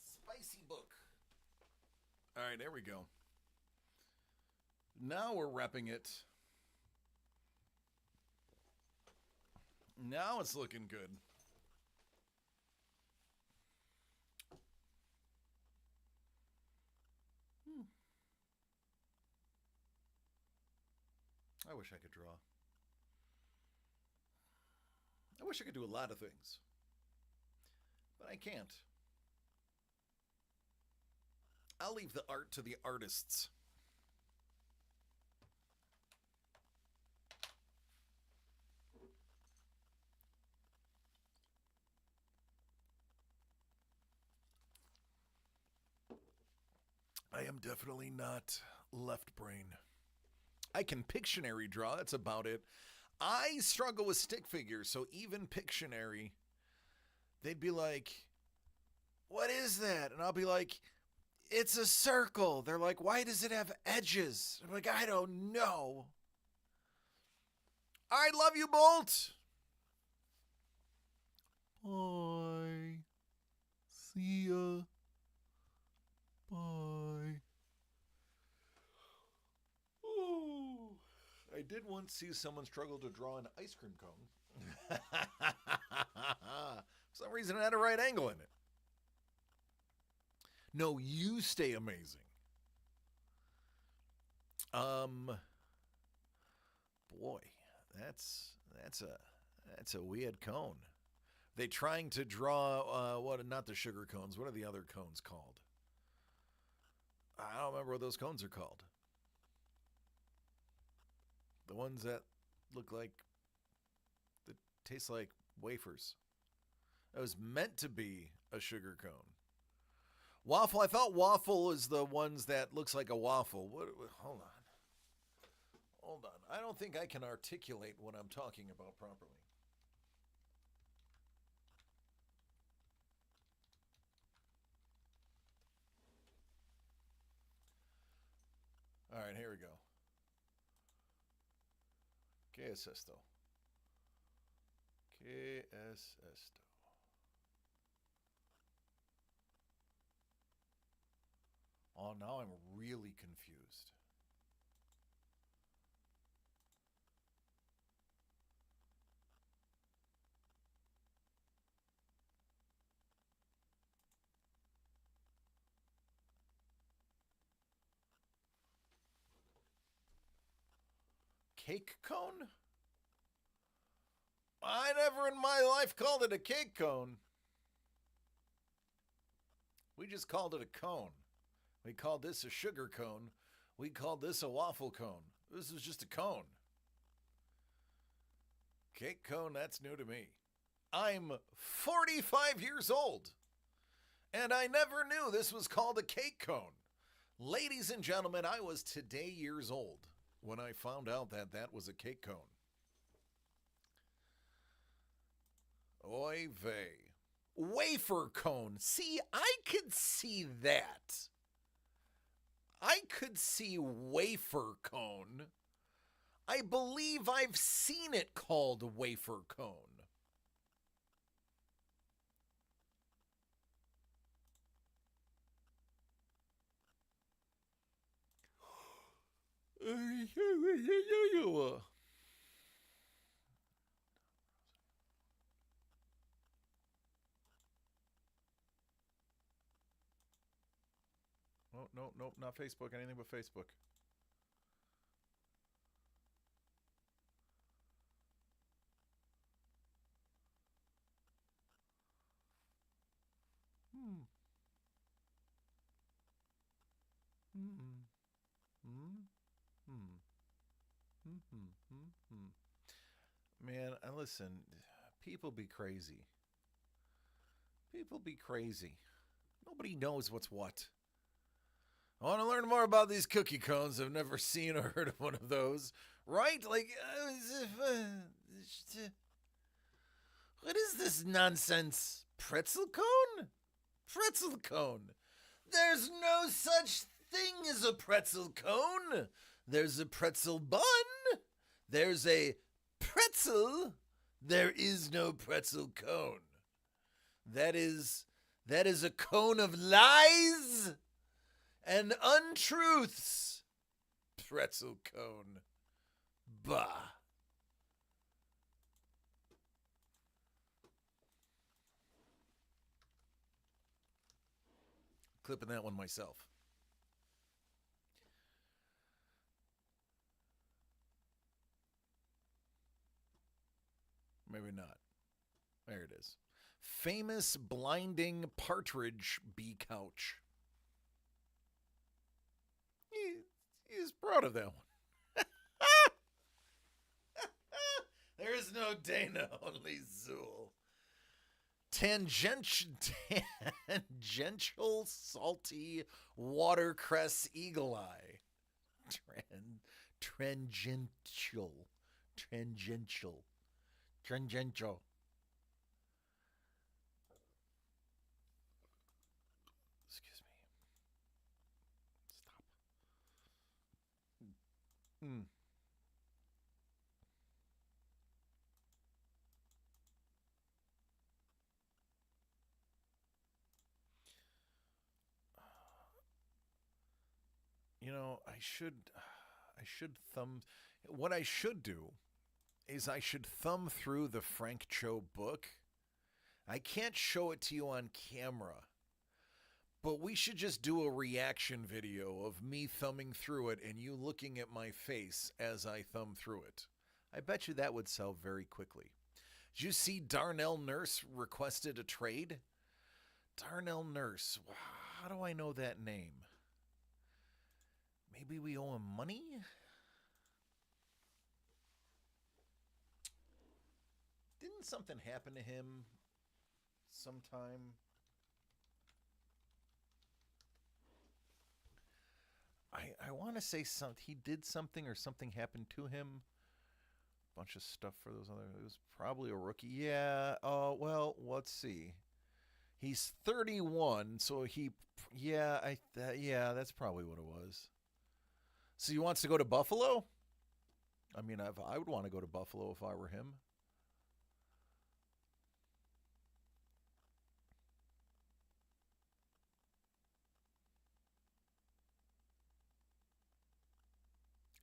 Spicy book. All right, there we go. Now we're repping it. Now it's looking good. I wish I could draw. I wish I could do a lot of things. But I can't. I'll leave the art to the artists. I am definitely not left brain. I can Pictionary draw, that's about it. I struggle with stick figures, so even Pictionary, they'd be like, what is that? And I'll be like, it's a circle. They're like, why does it have edges? I'm like, I don't know. I love you, Bolt. Bye. See ya. Bye. Ooh. I did once see someone struggle to draw an ice cream cone. For some reason, it had a right angle in it. No, you stay amazing. Boy, that's a weird cone. They trying to draw what? Not the sugar cones. What are the other cones called? I don't remember what those cones are called. The ones that look like, that taste like wafers. It was meant to be a sugar cone. Waffle, I thought waffle is the ones that looks like a waffle. Hold on. I don't think I can articulate what I'm talking about properly. All right, here we go. ¿Qué es esto? ¿Qué es esto? Oh, now I'm really confused. Cake cone? I never in my life called it a cake cone. We just called it a cone. We called this a sugar cone. We called this a waffle cone. This was just a cone. Cake cone, that's new to me. I'm 45 years old, and I never knew this was called a cake cone. Ladies and gentlemen, I was today years old when I found out that that was a cake cone. Oy vey. Wafer cone. See, I could see that. I could see wafer cone. I believe I've seen it called wafer cone. Oh, no, not Facebook. Anything but Facebook. Man, and listen, people be crazy. People be crazy. Nobody knows what's what. I want to learn more about these cookie cones. I've never seen or heard of one of those. Right? Like, what is this nonsense? Pretzel cone? Pretzel cone. There's no such thing as a pretzel cone. There's a pretzel bun. There's a pretzel. There is no pretzel cone. That is a cone of lies and untruths. Pretzel cone. Bah. Clipping that one myself. Maybe not. There it is. Famous blinding partridge bee couch. He's proud of that one. There is no Dana, only Zool. Tangential salty watercress eagle eye. Tangential. Excuse me. Stop. You know, I should thumb. What I should do is I should thumb through the Frank Cho book. I can't show it to you on camera, but we should just do a reaction video of me thumbing through it and you looking at my face as I thumb through it. I bet you that would sell very quickly. Did you see Darnell Nurse requested a trade? Darnell Nurse. How do I know that name? Maybe we owe him money? Didn't something happen to him sometime? I want to say he did something or something happened to him. Bunch of stuff for those other. It was probably a rookie. Yeah. Well, let's see. He's 31, so yeah, that's probably what it was. So he wants to go to Buffalo? I mean, I would want to go to Buffalo if I were him.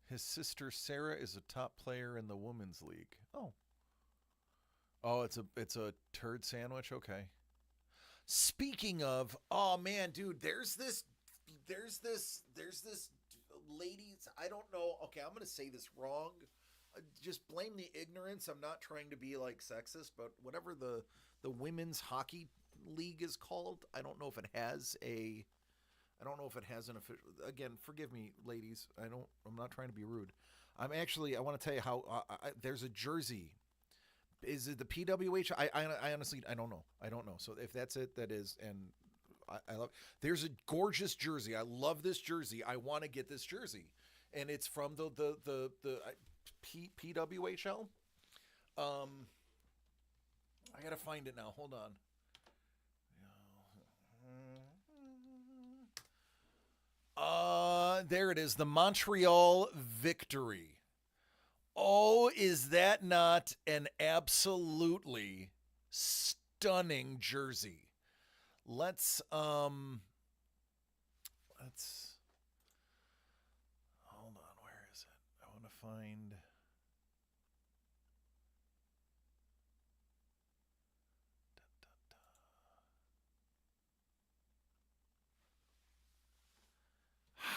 His sister Sarah is a top player in the women's league. Oh, it's a turd sandwich. Okay. Speaking of, oh man, dude, there's this ladies. I don't know. Okay, I'm gonna say this wrong. Just blame the ignorance. I'm not trying to be like sexist, but whatever the women's hockey league is called, I don't know if it has an official. Again, forgive me, ladies. I'm not trying to be rude. I want to tell you how there's a jersey. Is it the PWH? I honestly I don't know. So if that's it, that is. And I love. There's a gorgeous jersey. I love this jersey. I want to get this jersey, and it's from the PWHL. I gotta find it now. Hold on. There it is. The Montreal Victory. Oh, is that not an absolutely stunning jersey? Let's hold on. Where is it? I want to find.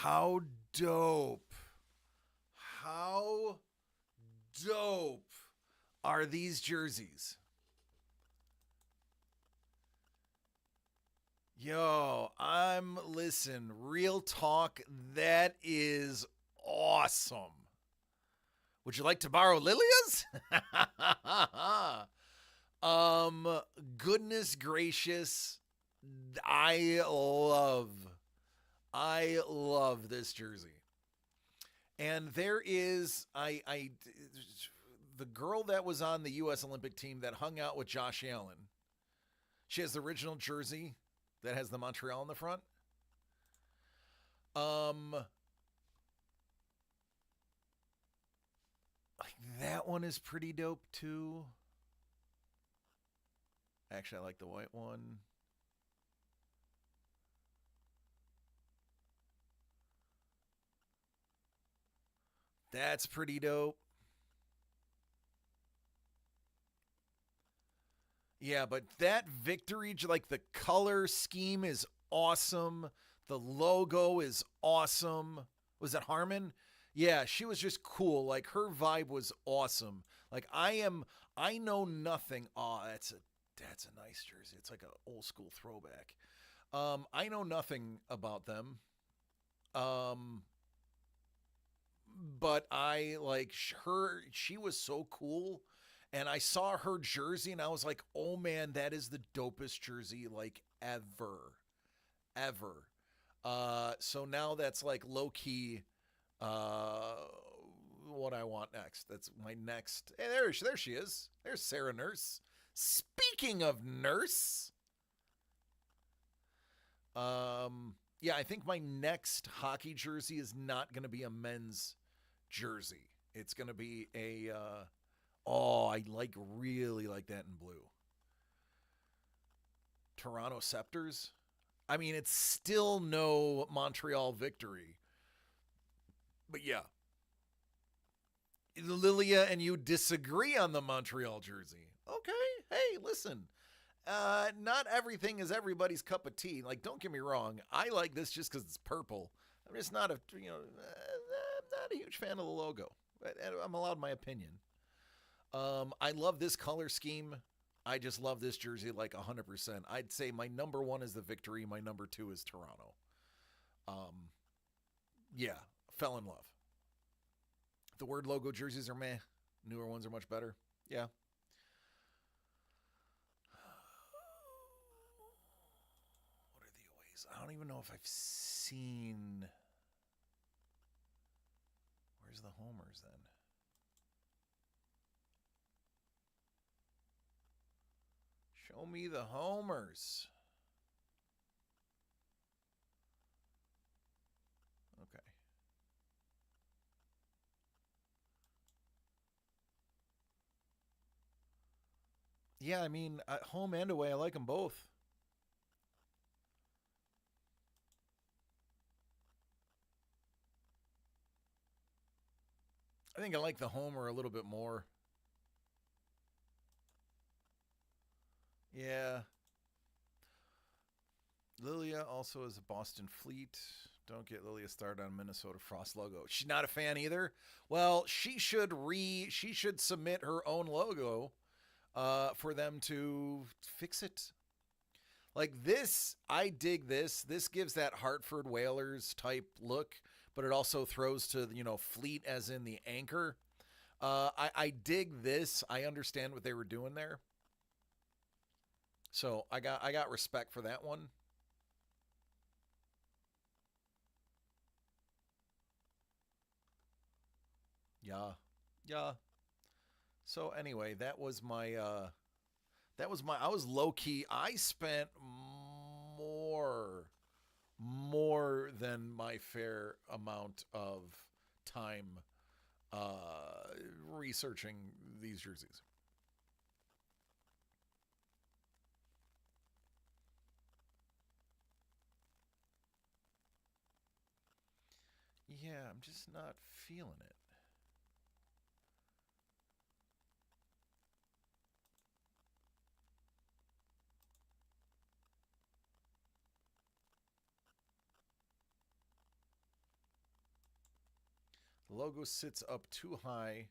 How dope are these jerseys? Yo, listen, real talk, that is awesome. Would you like to borrow Lilia's? Goodness gracious, I love this jersey. And there is the girl that was on the U.S. Olympic team that hung out with Josh Allen. She has the original jersey that has the Montreal in the front. That one is pretty dope too. Actually, I like the white one. That's pretty dope. Yeah, but that victory, like the color scheme is awesome. The logo is awesome. Was it Harmon? Yeah, she was just cool. Like her vibe was awesome. Like I know nothing. Oh, that's a nice jersey. It's like an old school throwback. I know nothing about them. But I like her. She was so cool. And I saw her jersey and I was like, oh man, that is the dopest jersey like ever. Ever. So now that's like low key what I want next. That's my next. Hey, there she is. There's Sarah Nurse. Speaking of Nurse. Yeah, I think my next hockey jersey is not going to be a men's jersey. It's going to be a I really like that in blue. Toronto Scepters. I mean, it's still no Montreal victory. But yeah. Lilia and you disagree on the Montreal jersey. Okay. Hey, listen. Not everything is everybody's cup of tea. Like, don't get me wrong. I like this just because it's purple. I'm just not I'm not a huge fan of the logo. I'm allowed my opinion. I love this color scheme. I just love this jersey like 100%. I'd say my number one is the victory. My number two is Toronto. Yeah, fell in love. The word logo jerseys are meh. Newer ones are much better. Yeah. What are the aways? I don't even know if I've seen. Where's the homers then? Show me the homers. Okay. Yeah, I mean, at home and away, I like them both. I think I like the homer a little bit more. Yeah. Lilia also is a Boston Fleet. Don't get Lilia started on Minnesota Frost logo. She's not a fan either. Well, she should submit her own logo for them to fix it. Like this, I dig this. This gives that Hartford Whalers type look, but it also throws to, Fleet as in the anchor. I dig this. I understand what they were doing there. So I got respect for that one. Yeah. So anyway, that was my I was low key. I spent more than my fair amount of time researching these jerseys. Yeah, I'm just not feeling it. The logo sits up too high,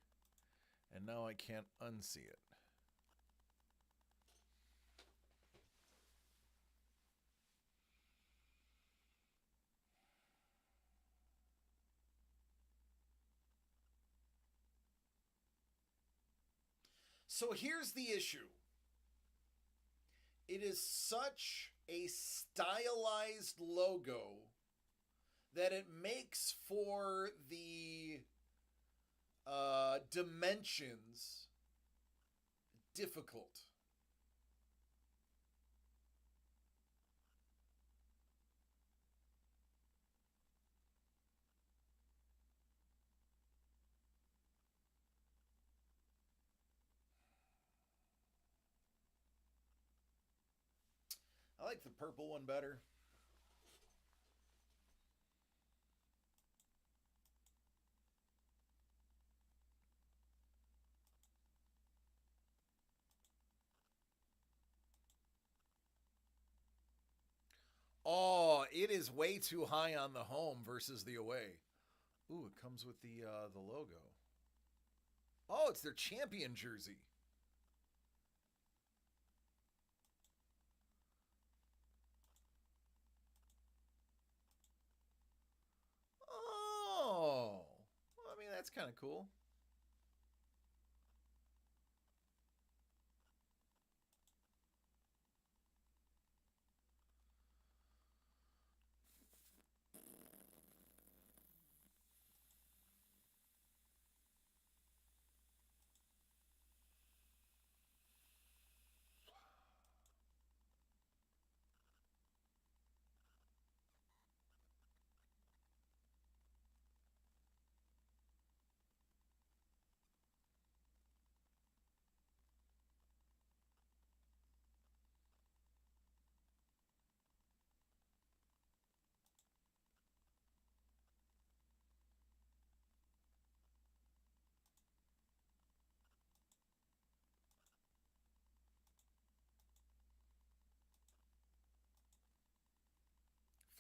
and now I can't unsee it. So here's the issue. It is such a stylized logo that it makes for the dimensions difficult. I like the purple one better. Oh, it is way too high on the home versus the away. Ooh, it comes with the logo. Oh, it's their champion jersey. Oh, well, I mean, that's kind of cool.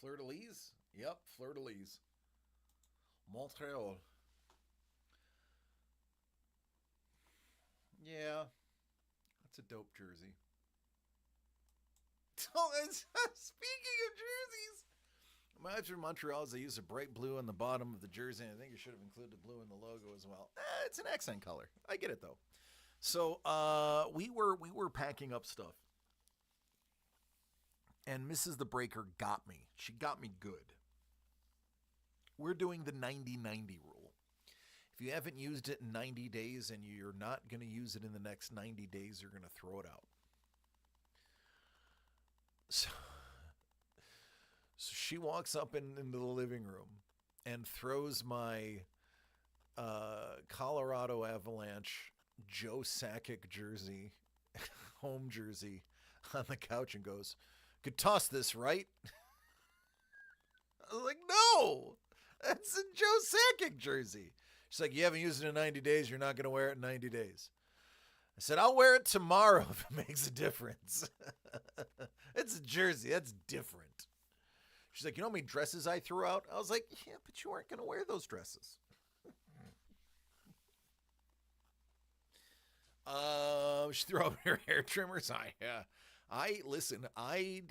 Fleur de Lis? Yep, Fleur de Lis. Montreal. Yeah, that's a dope jersey. Oh, speaking of jerseys, my answer in Montreal is they use a bright blue on the bottom of the jersey. And I think you should have included the blue in the logo as well. It's an accent color. I get it though. So we were packing up stuff, and Mrs. the Breaker got me. She got me good. We're doing the 90-90 rule. If you haven't used it in 90 days and you're not going to use it in the next 90 days, you're going to throw it out. So she walks up into the living room and throws my Colorado Avalanche Joe Sakic jersey, home jersey, on the couch and goes, "Could toss this, right?" I was like, "No, that's a Joe Sakic jersey." She's like, "You haven't used it in 90 days. You're not going to wear it in 90 days." I said, "I'll wear it tomorrow if it makes a difference." It's a jersey. That's different. She's like, "You know how many dresses I threw out?" I was like, "Yeah, but you weren't going to wear those dresses." She threw out her hair trimmers. I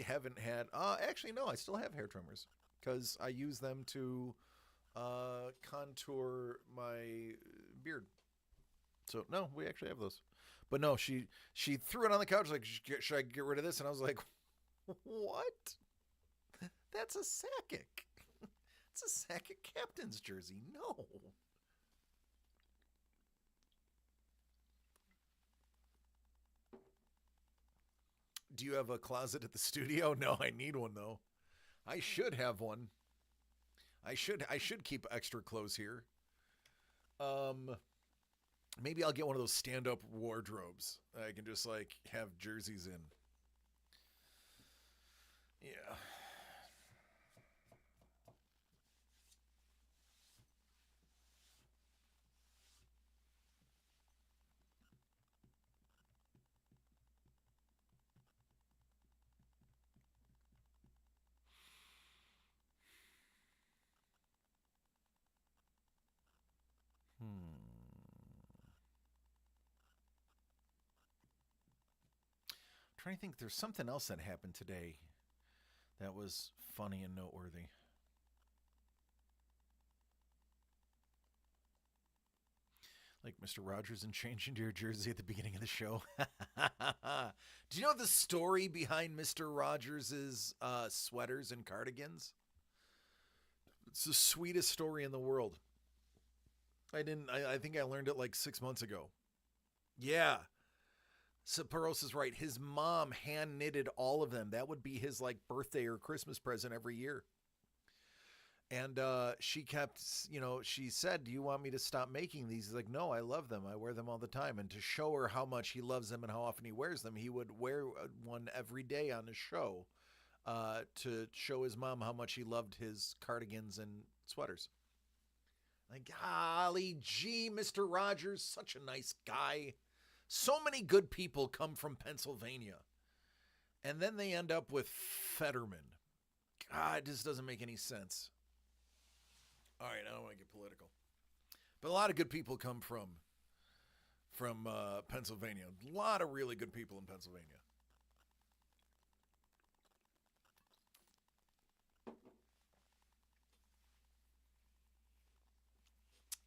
haven't had, actually, no, I still have hair trimmers because I use them to contour my beard. So no, we actually have those. But no, she threw it on the couch like, "Should I get rid of this?" And I was like, "What? That's a Sakic. It's a Sakic captain's jersey. No." Do you have a closet at the studio? No, I need one though. I should have one. I should keep extra clothes here. Maybe I'll get one of those stand-up wardrobes. I can just like have jerseys in. Yeah. Trying to think, there's something else that happened today that was funny and noteworthy. Like Mr. Rogers and changing to your jersey at the beginning of the show. Do you know the story behind Mr. Rogers' sweaters and cardigans? It's the sweetest story in the world. I think I learned it like 6 months ago. Yeah. Saparos is right. His mom hand knitted all of them. That would be his like birthday or Christmas present every year. And she kept, she said, "Do you want me to stop making these?" He's like, "No, I love them. I wear them all the time." And to show her how much he loves them and how often he wears them, he would wear one every day on the show to show his mom how much he loved his cardigans and sweaters. Like, golly gee, Mr. Rogers, such a nice guy. So many good people come from Pennsylvania. And then they end up with Fetterman. God, this doesn't make any sense. All right, I don't want to get political. But a lot of good people come from Pennsylvania. A lot of really good people in Pennsylvania.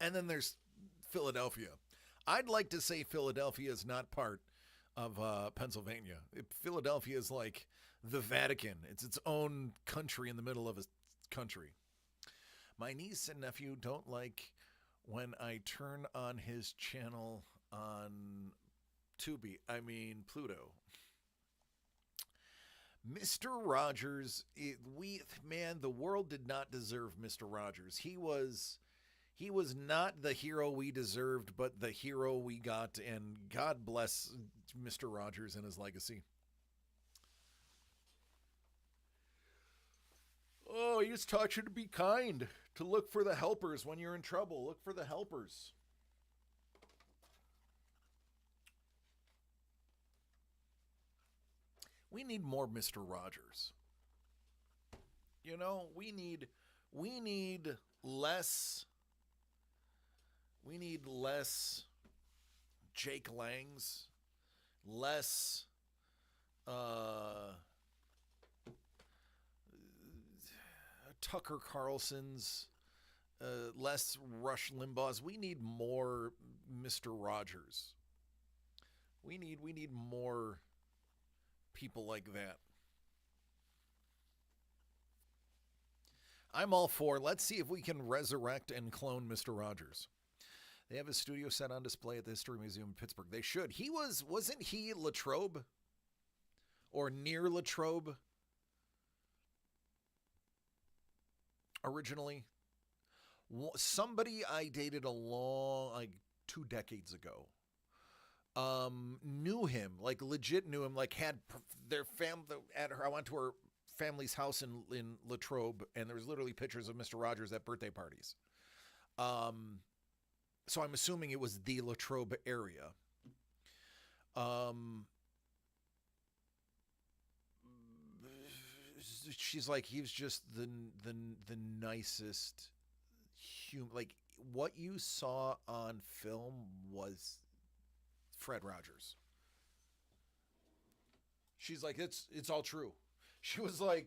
And then there's Philadelphia. I'd like to say Philadelphia is not part of Pennsylvania. Philadelphia is like the Vatican. It's its own country in the middle of a country. My niece and nephew don't like when I turn on his channel on Pluto. Mr. Rogers, the world did not deserve Mr. Rogers. He was not the hero we deserved, but the hero we got, and God bless Mr. Rogers and his legacy. Oh, he just taught you to be kind, to look for the helpers when you're in trouble. Look for the helpers. We need more Mr. Rogers. You know, we need less Jake Langs, less Tucker Carlson's, less Rush Limbaugh's. We need more Mr. Rogers. We need more people like that. I'm all for, let's see if we can resurrect and clone Mr. Rogers. They have his studio set on display at the History Museum in Pittsburgh. They should. Wasn't he Latrobe? Or near Latrobe? Originally? Somebody I dated 2 decades ago knew him, like legit knew him, like had their family at her. I went to her family's house in Latrobe, and there was literally pictures of Mr. Rogers at birthday parties. So I'm assuming it was the Latrobe area. She's like, he was just the nicest human. Like, what you saw on film was Fred Rogers. She's like, it's all true. She was like,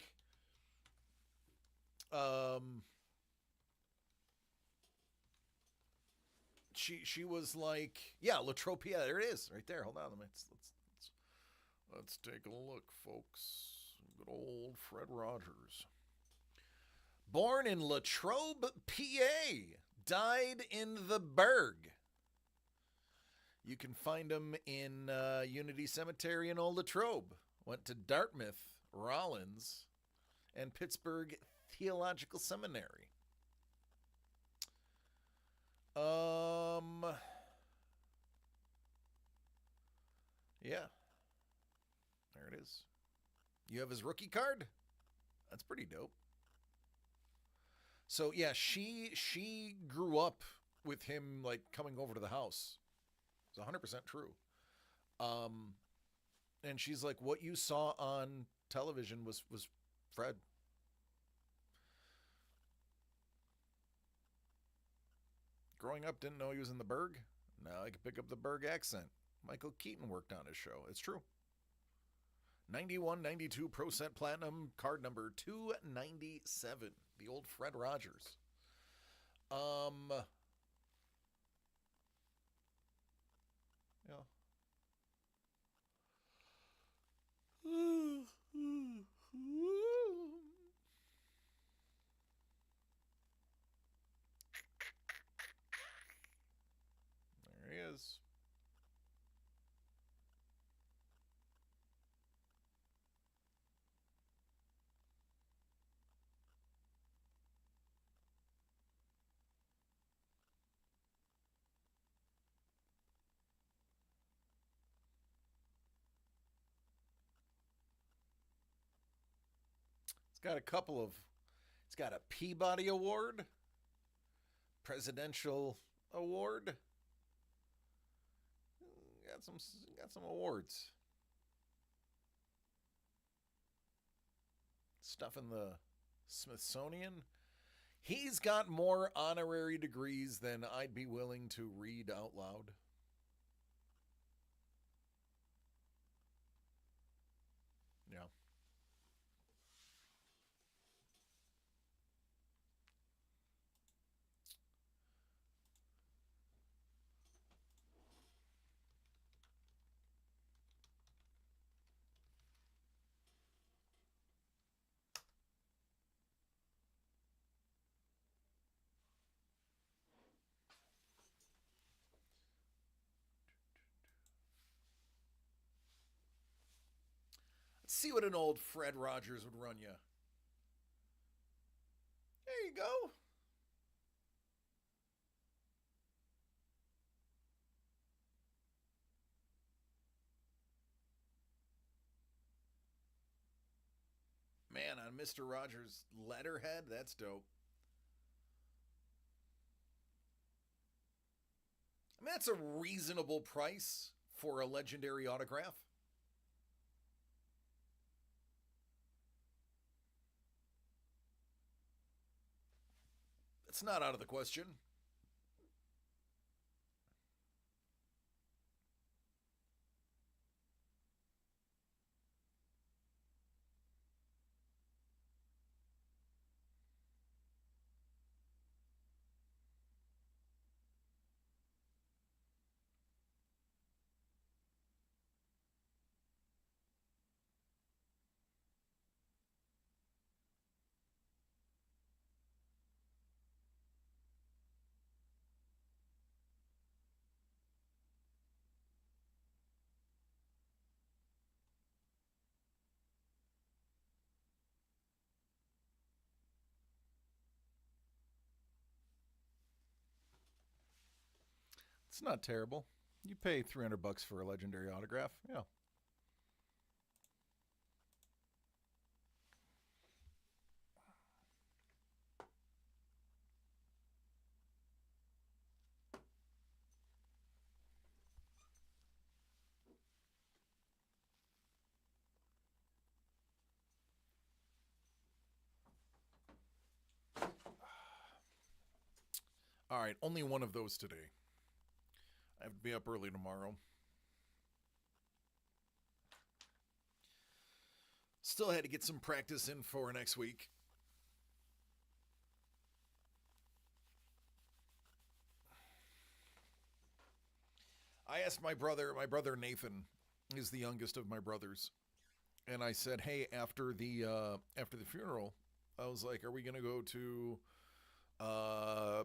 she was like, yeah, Latrobe, yeah, there it is, right there. Hold on, let's take a look, folks. Good old Fred Rogers. Born in Latrobe, PA, died in the Berg. You can find him in Unity Cemetery in Old Latrobe. Went to Dartmouth, Rollins, and Pittsburgh Theological Seminary. Yeah. There it is. You have his rookie card? That's pretty dope. So yeah, she grew up with him, like coming over to the house. It's 100% true. And she's like, what you saw on television was Fred. Growing up, didn't know he was in the Berg. Now I can pick up the Berg accent. Michael Keaton worked on his show. It's true. 91, 92 Pro Set Platinum, card number 297. The old Fred Rogers. Yeah. There he is. got a couple of. It's got a Peabody Award, Presidential Award. Got some awards. Stuff in the Smithsonian. He's got more honorary degrees than I'd be willing to read out loud. Yeah. Let's see what an old Fred Rogers would run you. There you go. Man, on Mr. Rogers' letterhead, that's dope. I mean, that's a reasonable price for a legendary autograph. It's not out of the question. It's not terrible. You pay $300 for a legendary autograph. Yeah. All right, only one of those today. I have to be up early tomorrow. Still had to get some practice in for next week. I asked my brother Nathan is the youngest of my brothers. And I said, "Hey, after the funeral, I was like, are we going to go to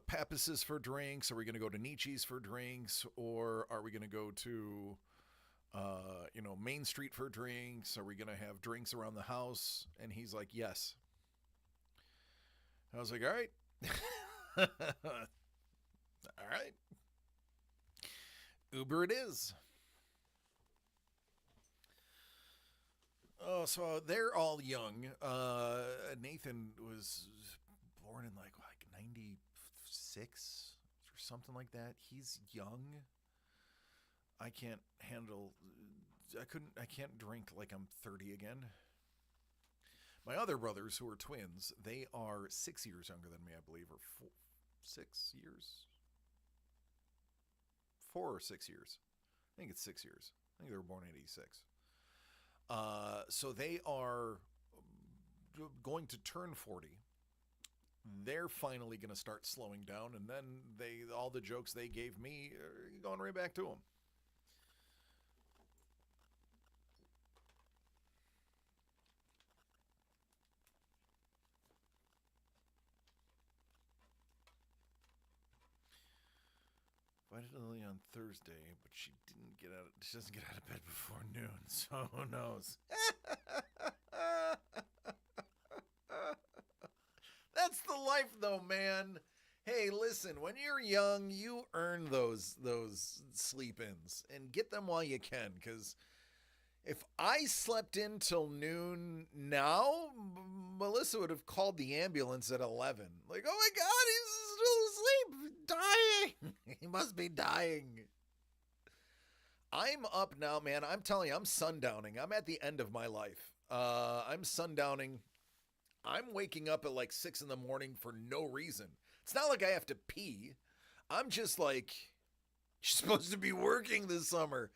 Pappas's for drinks? Are we going to go to Nietzsche's for drinks? Or are we going to go to, Main Street for drinks? Are we going to have drinks around the house?" And he's like, "Yes." I was like, "All right." All right. Uber it is. Oh, so they're all young. Nathan was born in like 96 or something like that. He's young. I can't drink like I'm 30 again. My other brothers, who are twins, they are 6 years younger than me, I believe, or 6 years? 4 or 6 years. I think it's 6 years. I think they were born in 86. So they are going to turn 40. They're finally going to start slowing down, and then all the jokes they gave me are going right back to them. Invited Lily on Thursday, but she doesn't get out of bed before noon, so who knows? That's the life, though, man. Hey, listen, when you're young, you earn those sleep-ins, and get them while you can, because If I slept in till noon now, Melissa would have called the ambulance at 11. Like, oh my God, he's still asleep, dying. He must be dying. I'm up now, man. I'm telling you, I'm sundowning. I'm at the end of my life. I'm sundowning. I'm waking up at like 6 in the morning for no reason. It's not like I have to pee. I'm just like, you're supposed to be working this summer.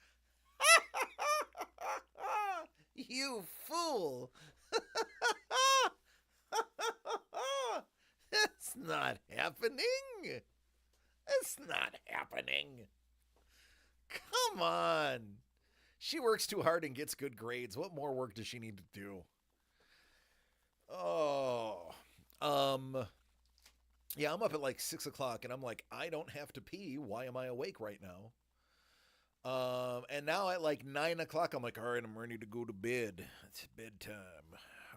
You fool. That's not happening. That's not happening. Come on. She works too hard and gets good grades. What more work does she need to do? Oh. Yeah, I'm up at like 6 o'clock and I'm like, I don't have to pee. Why am I awake right now? And now at like 9 o'clock, I'm like, all right, I'm ready to go to bed. It's bedtime.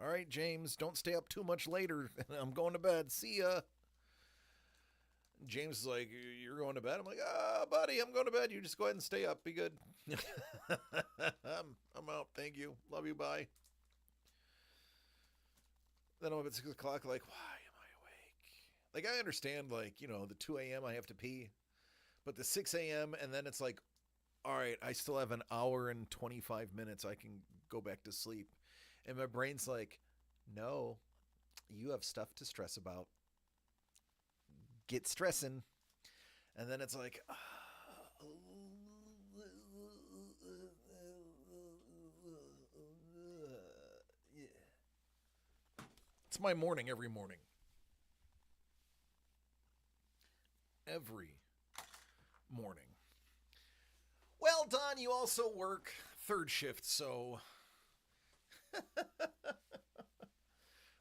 All right, James, don't stay up too much later. I'm going to bed. See ya. James is like, you're going to bed? I'm like, buddy, I'm going to bed. You just go ahead and stay up. Be good. I'm out. Thank you. Love you. Bye. Then I'm up at 6 o'clock, like, why am I awake? Like, I understand, like, you know, the 2 a.m. I have to pee, but the 6 a.m. and then it's like, all right, I still have an hour and 25 minutes. I can go back to sleep. And my brain's like, no, you have stuff to stress about. Get stressing. And then it's like, yeah. It's my morning every morning. Every morning. Well, Don, you also work third shift, so...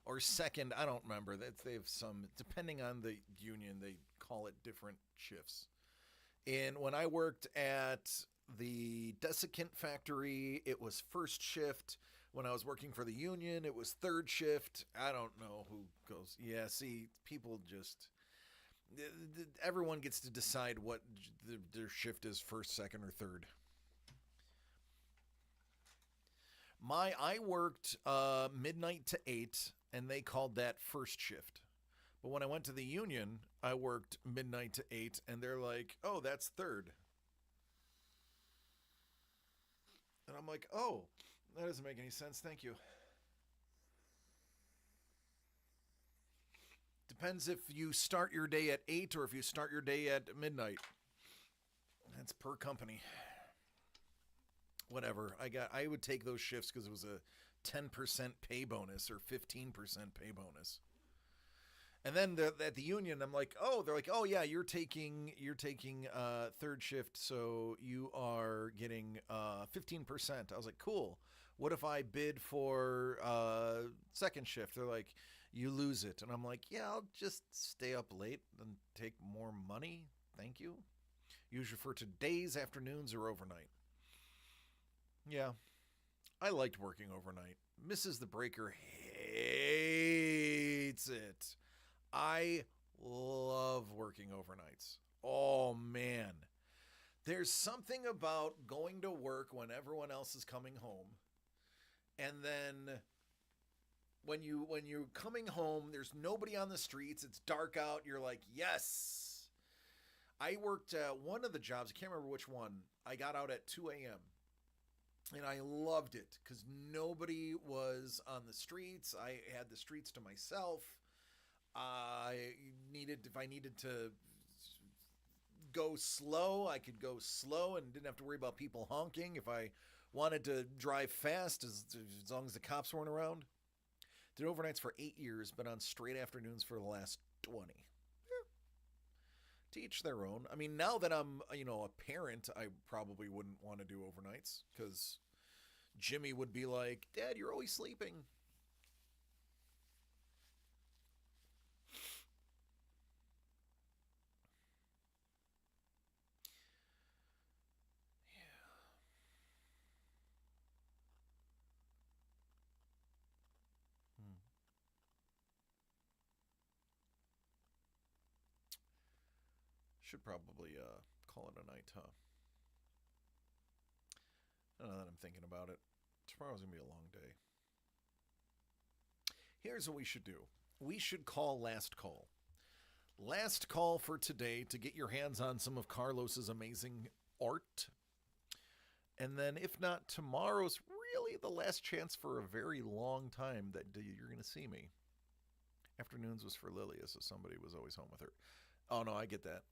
or second, I don't remember. They have some, depending on the union, they call it different shifts. And when I worked at the desiccant factory, it was first shift. When I was working for the union, it was third shift. I don't know who goes. Yeah, see, people just... Everyone gets to decide what their shift is, first, second, or third. I worked midnight to 8, and they called that first shift. But when I went to the union, I worked midnight to 8, and they're like, oh, that's third. And I'm like, oh, that doesn't make any sense. Thank you. Depends if you start your day at 8 or if you start your day at midnight. That's per company. Whatever. I would take those shifts because it was a 10% pay bonus or 15% pay bonus. And then at the union, I'm like, oh, they're like, oh yeah, you're taking third shift, so you are getting 15%. I was like, cool. What if I bid for second shift? They're like, you lose it. And I'm like, yeah, I'll just stay up late and take more money. Thank you. Usually for days, afternoons, or overnight. Yeah, I liked working overnight. Mrs. the Breaker hates it. I love working overnights. Oh, man. There's something about going to work when everyone else is coming home. And then when you're coming home, there's nobody on the streets. It's dark out. You're like, yes. I worked one of the jobs. I can't remember which one. I got out at 2 a.m. And I loved it because nobody was on the streets. I had the streets to myself. If I needed to go slow, I could go slow and didn't have to worry about people honking. If I wanted to drive fast, as long as the cops weren't around. Did overnights for 8 years, but on straight afternoons for the last 20. To each their own. I mean, now that I'm, a parent, I probably wouldn't want to do overnights because Jimmy would be like, Dad, you're always sleeping. Should probably call it a night, huh? I don't know that I'm thinking about it. Tomorrow's going to be a long day. Here's what we should do. We should call last call. Last call for today to get your hands on some of Carlos's amazing art. And then if not, tomorrow's really the last chance for a very long time that you're going to see me. Afternoons was for Lilia, so somebody was always home with her. Oh, no, I get that.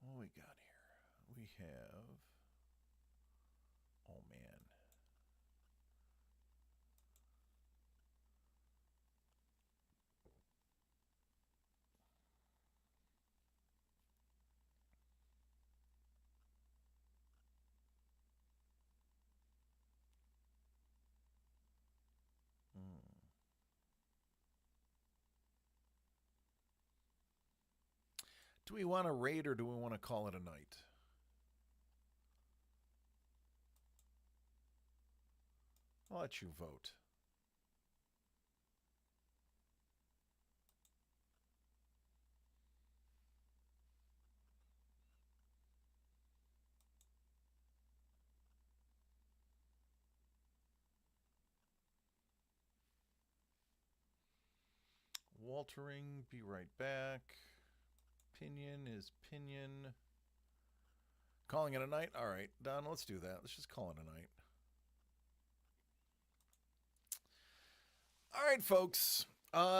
What we got here? We have... Oh, man. Do we want to raid or do we want to call it a night? I'll let you vote. Waltering, be right back. Pinion is Pinion. Calling it a night? All right, Don, let's do that. Let's just call it a night. All right, folks.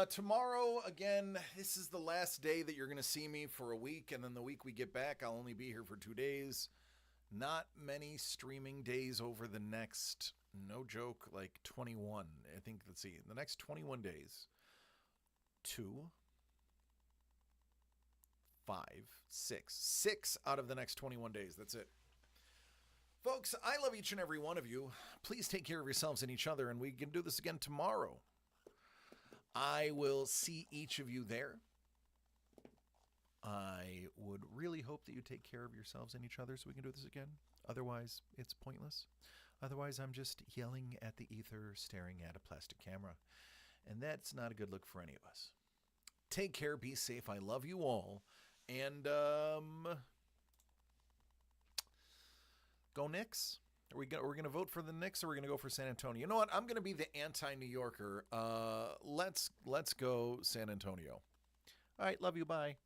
Tomorrow, again, this is the last day that you're going to see me for a week, and then the week we get back, I'll only be here for 2 days. Not many streaming days over the next, no joke, like 21. I think, let's see, the next 21 days. 2, 5, 6. 6 out of the next 21 days. That's it. Folks, I love each and every one of you. Please take care of yourselves and each other, and we can do this again tomorrow. I will see each of you there. I would really hope that you take care of yourselves and each other so we can do this again. Otherwise, it's pointless. Otherwise, I'm just yelling at the ether, staring at a plastic camera. And that's not a good look for any of us. Take care, be safe. I love you all. And go Knicks. We're gonna vote for the Knicks, or we're gonna go for San Antonio? You know what? I'm gonna be the anti-New Yorker. Let's go San Antonio. All right, love you. Bye.